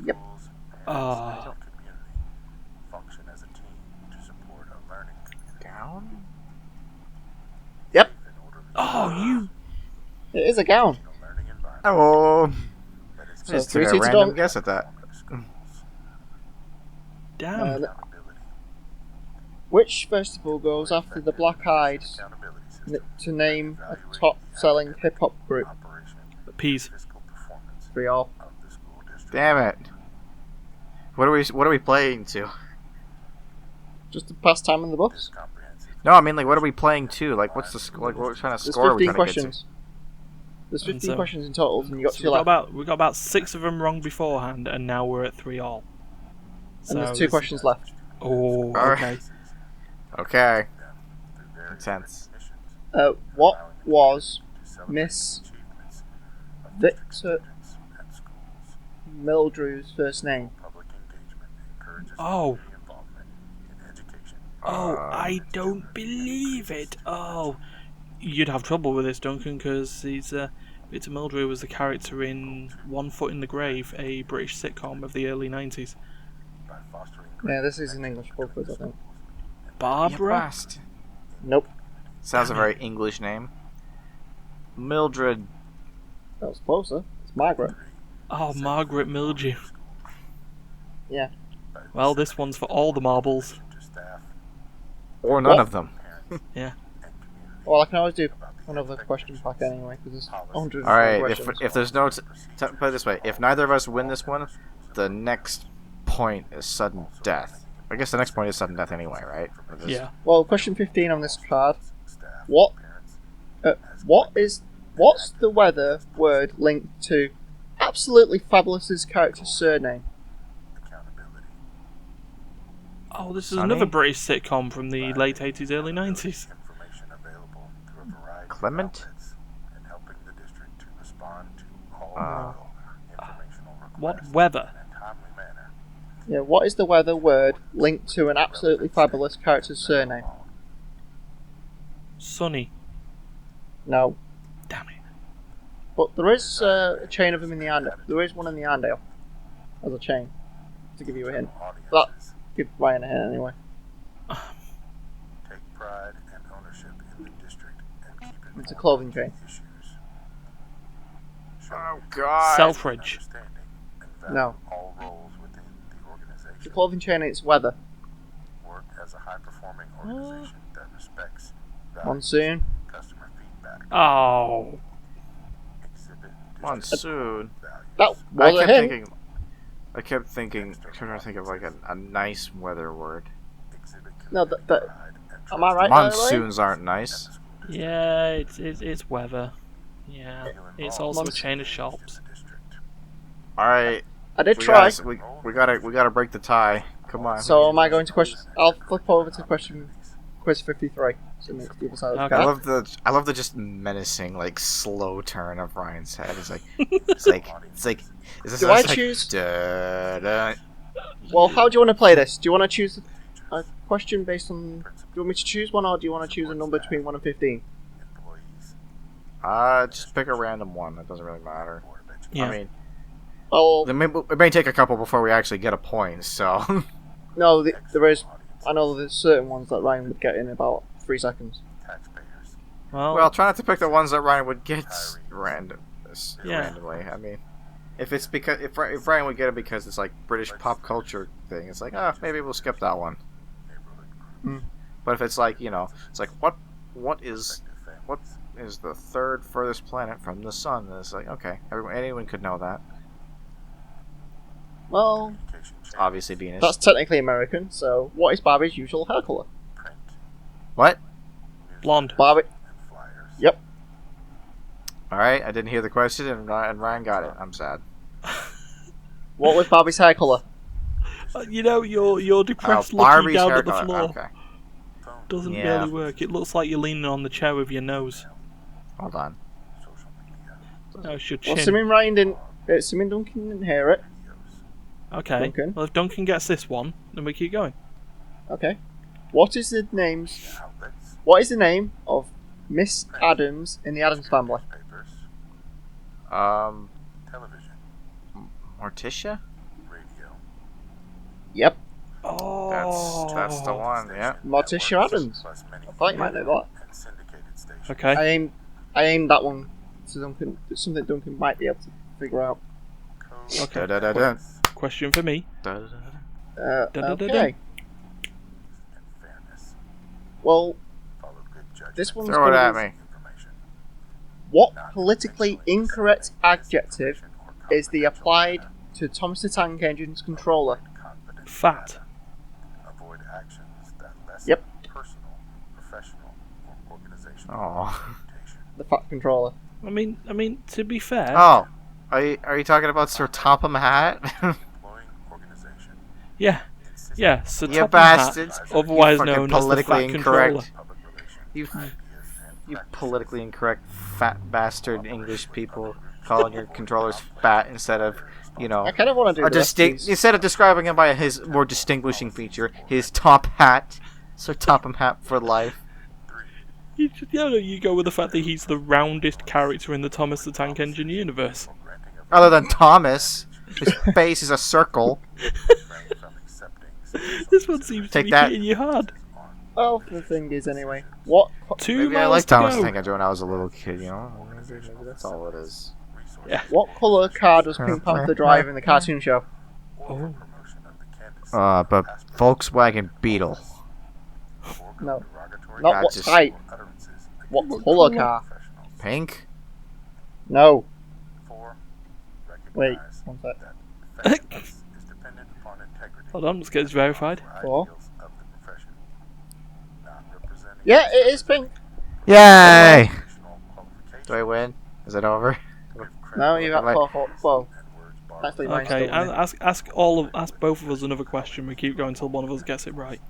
[SPEAKER 2] Yep.
[SPEAKER 3] Gown?
[SPEAKER 2] Yep.
[SPEAKER 1] Oh, you.
[SPEAKER 2] It is a gown.
[SPEAKER 3] Oh,
[SPEAKER 2] So
[SPEAKER 3] just
[SPEAKER 2] 3-2
[SPEAKER 3] took
[SPEAKER 2] to
[SPEAKER 3] a random
[SPEAKER 2] Dunk.
[SPEAKER 3] guess at that.
[SPEAKER 1] Damn.
[SPEAKER 2] Which festival goes after the Black Eyes to name a top-selling hip-hop group?
[SPEAKER 1] Peas.
[SPEAKER 2] 3-all.
[SPEAKER 3] Damn it! What are we playing to?
[SPEAKER 2] Just to pass time in the books.
[SPEAKER 3] No, I mean like what are we playing to? Like what's the like what kind of
[SPEAKER 2] There's
[SPEAKER 3] score are we
[SPEAKER 2] 15
[SPEAKER 3] trying to get to?
[SPEAKER 2] questions. There's 15
[SPEAKER 1] so-
[SPEAKER 2] questions in total, and you got
[SPEAKER 1] So
[SPEAKER 2] 2 left.
[SPEAKER 1] we got about 6 of them wrong beforehand, and now we're at 3-all.
[SPEAKER 2] And there's 2 questions left.
[SPEAKER 1] Oh,
[SPEAKER 3] Alright.
[SPEAKER 1] okay.
[SPEAKER 3] Okay. Intense.
[SPEAKER 2] What was Miss Victor Mildrew's first name?
[SPEAKER 1] Oh. Oh, I don't believe it. Oh, you'd have trouble with this, Duncan, because Victor Mildrew was the character in One Foot in the Grave, a British sitcom of the early 90s.
[SPEAKER 2] Yeah, this is an English book quiz, I think.
[SPEAKER 1] Barbara?
[SPEAKER 2] Nope.
[SPEAKER 3] Sounds a
[SPEAKER 1] Damn it.
[SPEAKER 3] very English name. Mildred.
[SPEAKER 2] That was closer. It's Margaret.
[SPEAKER 1] Oh, Margaret Mildew.
[SPEAKER 2] Yeah.
[SPEAKER 1] Well, this one's for all the marbles.
[SPEAKER 3] Or none
[SPEAKER 2] What?
[SPEAKER 3] of them.
[SPEAKER 2] Well, I can always do another question pack anyway, because there's 100
[SPEAKER 3] Alright,
[SPEAKER 2] questions.
[SPEAKER 3] if there's no... put it this way. If neither of us win this one, the next point is sudden death. I guess the next point is sudden death anyway, right?
[SPEAKER 1] Yeah.
[SPEAKER 2] Well, question 15 on this card. What's the weather word linked to Absolutely Fabulous's character's surname?
[SPEAKER 1] Oh, this is
[SPEAKER 3] Sunny?
[SPEAKER 1] another British sitcom from the late 80s, early 90s.
[SPEAKER 3] Clement?
[SPEAKER 1] What weather?
[SPEAKER 2] Yeah, what is the weather word linked to an Absolutely Fabulous character's surname?
[SPEAKER 1] Sunny.
[SPEAKER 2] No.
[SPEAKER 1] Damn it.
[SPEAKER 2] But there is a chain of them in the Arndale. There is one in the Arndale as a chain, to give you a hint. That give Ryan a hint anyway. It's a clothing chain.
[SPEAKER 3] Oh god.
[SPEAKER 1] Selfridge.
[SPEAKER 2] No. It's a clothing chain and it's weather. Monsoon.
[SPEAKER 1] Oh.
[SPEAKER 3] Monsoon.
[SPEAKER 2] That was a hint.
[SPEAKER 3] I kept thinking, trying to think of like a nice weather word.
[SPEAKER 2] No, am I right? there, Ryan?
[SPEAKER 3] Monsoons aren't nice.
[SPEAKER 1] Yeah, it's weather. Yeah. It's also a
[SPEAKER 2] Monsoon.
[SPEAKER 1] chain of shops.
[SPEAKER 3] Alright,
[SPEAKER 2] I did try.
[SPEAKER 3] we gotta break the tie. Come on.
[SPEAKER 2] So am I going to question? I'll flip over to quiz 53. So it makes the other side of the
[SPEAKER 1] Okay.
[SPEAKER 2] card.
[SPEAKER 3] I love the just menacing, like slow turn of Ryan's head. It's like is this
[SPEAKER 2] Do I
[SPEAKER 3] it's like,
[SPEAKER 2] choose-
[SPEAKER 3] da, da.
[SPEAKER 2] Well, how do you want to play this? Do you want to choose a question based on... Do you want me to choose one, or do you want to choose a number between 1 and 15?
[SPEAKER 3] Just pick a random one. It doesn't really matter.
[SPEAKER 1] Yeah.
[SPEAKER 3] I mean,
[SPEAKER 2] Well,
[SPEAKER 3] it may take a couple before we actually get a point, so...
[SPEAKER 2] no, there is... I know there's certain ones that Ryan would get in about 3 seconds.
[SPEAKER 3] Well, try not to pick the ones that Ryan would get randomly. I mean, if it's because if Ryan would get it because it's like British pop culture thing, it's like maybe we'll skip that one. But if it's like it's like what is the third furthest planet from the sun? And it's like okay, anyone could know that.
[SPEAKER 2] Well,
[SPEAKER 3] Obviously Venus.
[SPEAKER 2] that's technically American, so what is Barbie's usual hair colour?
[SPEAKER 3] What?
[SPEAKER 1] Blonde.
[SPEAKER 2] Barbie... Yep.
[SPEAKER 3] All right, I didn't hear the question, and Ryan got it. I'm sad.
[SPEAKER 2] What was Barbie's hair colour?
[SPEAKER 1] Your depressed looking
[SPEAKER 3] Barbie's
[SPEAKER 1] down
[SPEAKER 3] hair
[SPEAKER 1] at the
[SPEAKER 3] color.
[SPEAKER 1] floor
[SPEAKER 3] Okay,
[SPEAKER 1] doesn't
[SPEAKER 3] Yeah.
[SPEAKER 1] really work. It looks like you're leaning on the chair with your nose.
[SPEAKER 3] hold on.
[SPEAKER 1] No, it's your
[SPEAKER 2] Well,
[SPEAKER 1] chin.
[SPEAKER 2] assuming Duncan didn't hear it.
[SPEAKER 1] Okay.
[SPEAKER 2] Duncan?
[SPEAKER 1] Well, if Duncan gets this one, then we keep going.
[SPEAKER 2] Okay. What is the name of Miss Addams in the Addams Family?
[SPEAKER 3] Morticia?
[SPEAKER 2] Yep.
[SPEAKER 1] Oh.
[SPEAKER 3] That's the one. Yeah.
[SPEAKER 2] Morticia Addams. I thought you might know that.
[SPEAKER 1] Okay.
[SPEAKER 2] I aimed that one to Duncan. It's something Duncan might be able to figure out.
[SPEAKER 1] Okay.
[SPEAKER 3] Da-da-da-da.
[SPEAKER 1] Question for me.
[SPEAKER 3] Da-da-da-da.
[SPEAKER 1] Da-da-da-da.
[SPEAKER 2] Okay. Well, this one's
[SPEAKER 3] Throw it
[SPEAKER 2] gonna
[SPEAKER 3] at
[SPEAKER 2] be-
[SPEAKER 3] me.
[SPEAKER 2] What politically incorrect adjective is the applied to Thomas the Tank Engine's controller?
[SPEAKER 1] Fat.
[SPEAKER 2] Yep.
[SPEAKER 3] Oh.
[SPEAKER 2] The fat controller.
[SPEAKER 1] I mean, to be fair.
[SPEAKER 3] Oh. Are you talking about Sir Topham Hatt?
[SPEAKER 1] Yeah. Yeah. So
[SPEAKER 3] You
[SPEAKER 1] Topham
[SPEAKER 3] bastards.
[SPEAKER 1] Hat, otherwise
[SPEAKER 3] You fucking
[SPEAKER 1] known as the
[SPEAKER 3] politically
[SPEAKER 1] fat
[SPEAKER 3] incorrect.
[SPEAKER 1] controller.
[SPEAKER 3] You politically incorrect fat bastard English people calling your controllers fat instead of,
[SPEAKER 2] I kind of want to do this.
[SPEAKER 3] instead of describing him by his more distinguishing feature, his top hat. Sir Topham Hat for life.
[SPEAKER 1] You go with the fact that he's the roundest character in the Thomas the Tank Engine universe.
[SPEAKER 3] Other than Thomas, his face is a circle.
[SPEAKER 1] This one seems to
[SPEAKER 3] Take
[SPEAKER 1] be
[SPEAKER 3] that.
[SPEAKER 1] hitting you hard.
[SPEAKER 2] Well, the thing is, anyway, what?
[SPEAKER 1] 2
[SPEAKER 3] Maybe I
[SPEAKER 1] miles
[SPEAKER 3] liked
[SPEAKER 1] to
[SPEAKER 3] Thomas
[SPEAKER 1] go.
[SPEAKER 3] the Tank Engine when I was a little kid, Maybe that's all it is.
[SPEAKER 2] What colour car does Pink Panther drive in the cartoon show?
[SPEAKER 1] Oh.
[SPEAKER 3] But Volkswagen Beetle.
[SPEAKER 2] No, not
[SPEAKER 3] Nah,
[SPEAKER 2] what
[SPEAKER 3] just-
[SPEAKER 2] type. What colour car?
[SPEAKER 3] Pink?
[SPEAKER 2] No. Wait, one sec.
[SPEAKER 1] Hold on, let's get this verified.
[SPEAKER 2] 4. Yeah, it is pink.
[SPEAKER 3] Yay! Do I win? Is it over?
[SPEAKER 2] No, you got
[SPEAKER 3] Right.
[SPEAKER 2] 4. Well, actually, mine's
[SPEAKER 1] Okay,
[SPEAKER 2] still winning.
[SPEAKER 1] ask both of us another question. We keep going until one of us gets it right.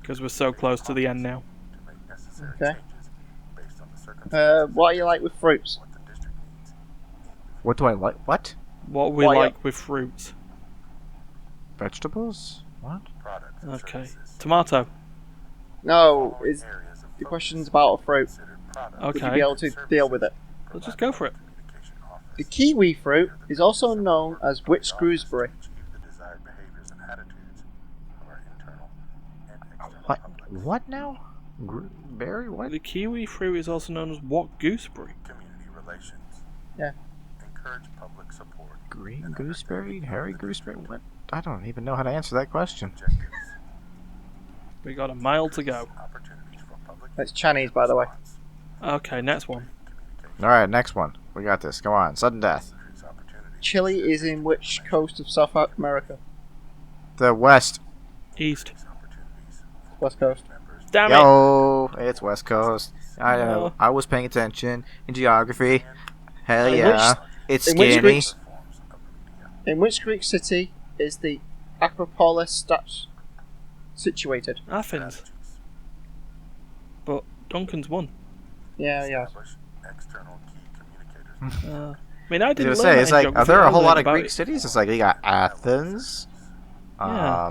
[SPEAKER 1] Because we're so close to the end now.
[SPEAKER 2] Okay. What are you like with fruits?
[SPEAKER 3] What do I like? What?
[SPEAKER 1] What we
[SPEAKER 2] Why,
[SPEAKER 1] like with fruits.
[SPEAKER 3] Vegetables? What?
[SPEAKER 1] Okay. Tomato.
[SPEAKER 2] No, is the question's about a fruit. Would you be
[SPEAKER 1] Okay.
[SPEAKER 2] able to deal with it?
[SPEAKER 1] Let's just go for it.
[SPEAKER 2] The kiwi fruit is also known as which gooseberry?
[SPEAKER 3] What? What now? Berry? What?
[SPEAKER 1] The kiwi fruit is also known as what gooseberry?
[SPEAKER 2] Yeah.
[SPEAKER 3] Green gooseberry? Hairy gooseberry? What? I don't even know how to answer that question.
[SPEAKER 1] We got a mile to go.
[SPEAKER 2] It's Chinese, by the way.
[SPEAKER 1] Okay, next one.
[SPEAKER 3] Alright, next one. We got this. Come on. Sudden death.
[SPEAKER 2] Chile is in which coast of South America?
[SPEAKER 3] The West.
[SPEAKER 1] East.
[SPEAKER 2] West Coast.
[SPEAKER 1] Damn it!
[SPEAKER 3] Yo! It's West Coast. I know.
[SPEAKER 1] No.
[SPEAKER 3] I was paying attention in geography. Hell
[SPEAKER 2] In
[SPEAKER 3] yeah. It's
[SPEAKER 2] in which
[SPEAKER 3] skinny.
[SPEAKER 2] Greek- In which Greek city is the Acropolis statue situated?
[SPEAKER 1] Athens. But Duncan's won.
[SPEAKER 2] Yeah.
[SPEAKER 1] Uh, mean, I
[SPEAKER 3] I was
[SPEAKER 1] didn't
[SPEAKER 3] gonna
[SPEAKER 1] learn
[SPEAKER 3] say,
[SPEAKER 1] that
[SPEAKER 3] it's
[SPEAKER 1] in
[SPEAKER 3] like,
[SPEAKER 1] geography.
[SPEAKER 3] are there
[SPEAKER 1] I
[SPEAKER 3] a whole
[SPEAKER 1] learned
[SPEAKER 3] lot of
[SPEAKER 1] about
[SPEAKER 3] Greek
[SPEAKER 1] it.
[SPEAKER 3] cities? It's like you got Athens,
[SPEAKER 1] Yeah.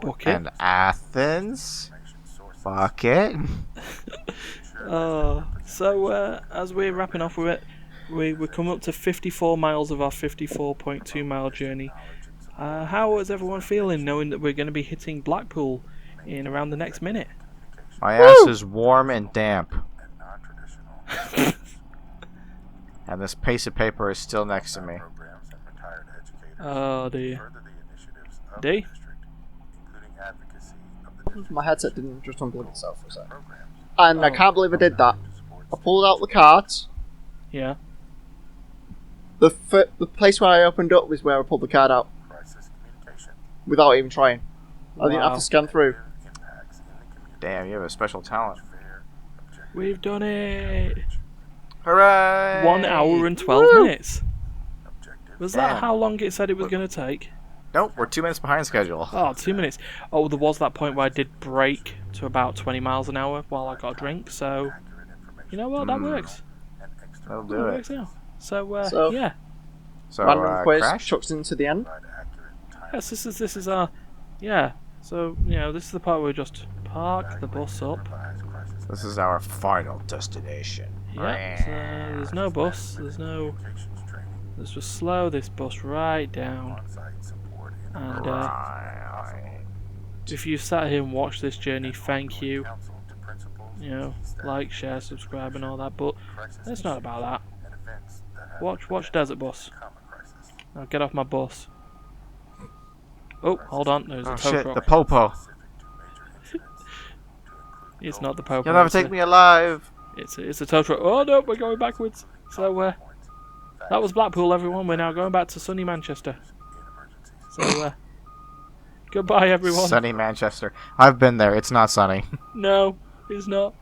[SPEAKER 1] Bucket.
[SPEAKER 3] and Athens. Bucket.
[SPEAKER 1] So as we're wrapping off with it, we're coming up to 54 miles of our 54.2 mile journey. How is everyone feeling knowing that we're going to be hitting Blackpool in around the next minute?
[SPEAKER 3] My ass is warm and damp. And this piece of paper is still next to me.
[SPEAKER 1] Oh dear. D?
[SPEAKER 2] My headset didn't just unplug itself for a second. And I
[SPEAKER 1] Oh.
[SPEAKER 2] can't believe I did that. I pulled out the cards.
[SPEAKER 1] Yeah.
[SPEAKER 2] The place where I opened up was where I pulled the card out. Without even trying. I didn't have
[SPEAKER 1] Wow.
[SPEAKER 2] to scan through.
[SPEAKER 3] Damn, you have a special talent.
[SPEAKER 1] We've done it!
[SPEAKER 3] Hooray!
[SPEAKER 1] 1 hour and 12
[SPEAKER 2] Woo!
[SPEAKER 1] minutes. Was that
[SPEAKER 3] Damn.
[SPEAKER 1] how long it said it was going to take?
[SPEAKER 3] Nope, we're 2 minutes behind schedule.
[SPEAKER 1] Oh, 2 minutes. Oh, there was that point where I did break to about 20 miles an hour while I got a drink, so... You know what, that works.
[SPEAKER 3] That'll
[SPEAKER 1] That
[SPEAKER 3] do it.
[SPEAKER 1] works out. So,
[SPEAKER 2] So-
[SPEAKER 1] yeah.
[SPEAKER 3] So,
[SPEAKER 2] Random quiz
[SPEAKER 3] Crash?
[SPEAKER 2] chucked into the end.
[SPEAKER 1] Yes, this is our... Yeah. So, you know, this is the part where we just park the bus up.
[SPEAKER 3] This is our final destination.
[SPEAKER 1] Yeah, so there's no bus, there's no... Let's just slow this bus right down. And
[SPEAKER 3] Right.
[SPEAKER 1] if you sat here and watched this journey, thank you. You know, like, share, subscribe and all that, but it's not about that. Watch Desert Bus. Now get off my bus. Oh, hold on, there's a
[SPEAKER 3] Oh
[SPEAKER 1] tow
[SPEAKER 3] shit,
[SPEAKER 1] truck.
[SPEAKER 3] the Popo.
[SPEAKER 1] It's not the Pope.
[SPEAKER 3] You'll never take me alive.
[SPEAKER 1] It's a tow truck. Oh no, we're going backwards. So that was Blackpool, everyone. We're now going back to sunny Manchester. So goodbye, everyone.
[SPEAKER 3] Sunny Manchester. I've been there. It's not sunny.
[SPEAKER 1] No, it's not.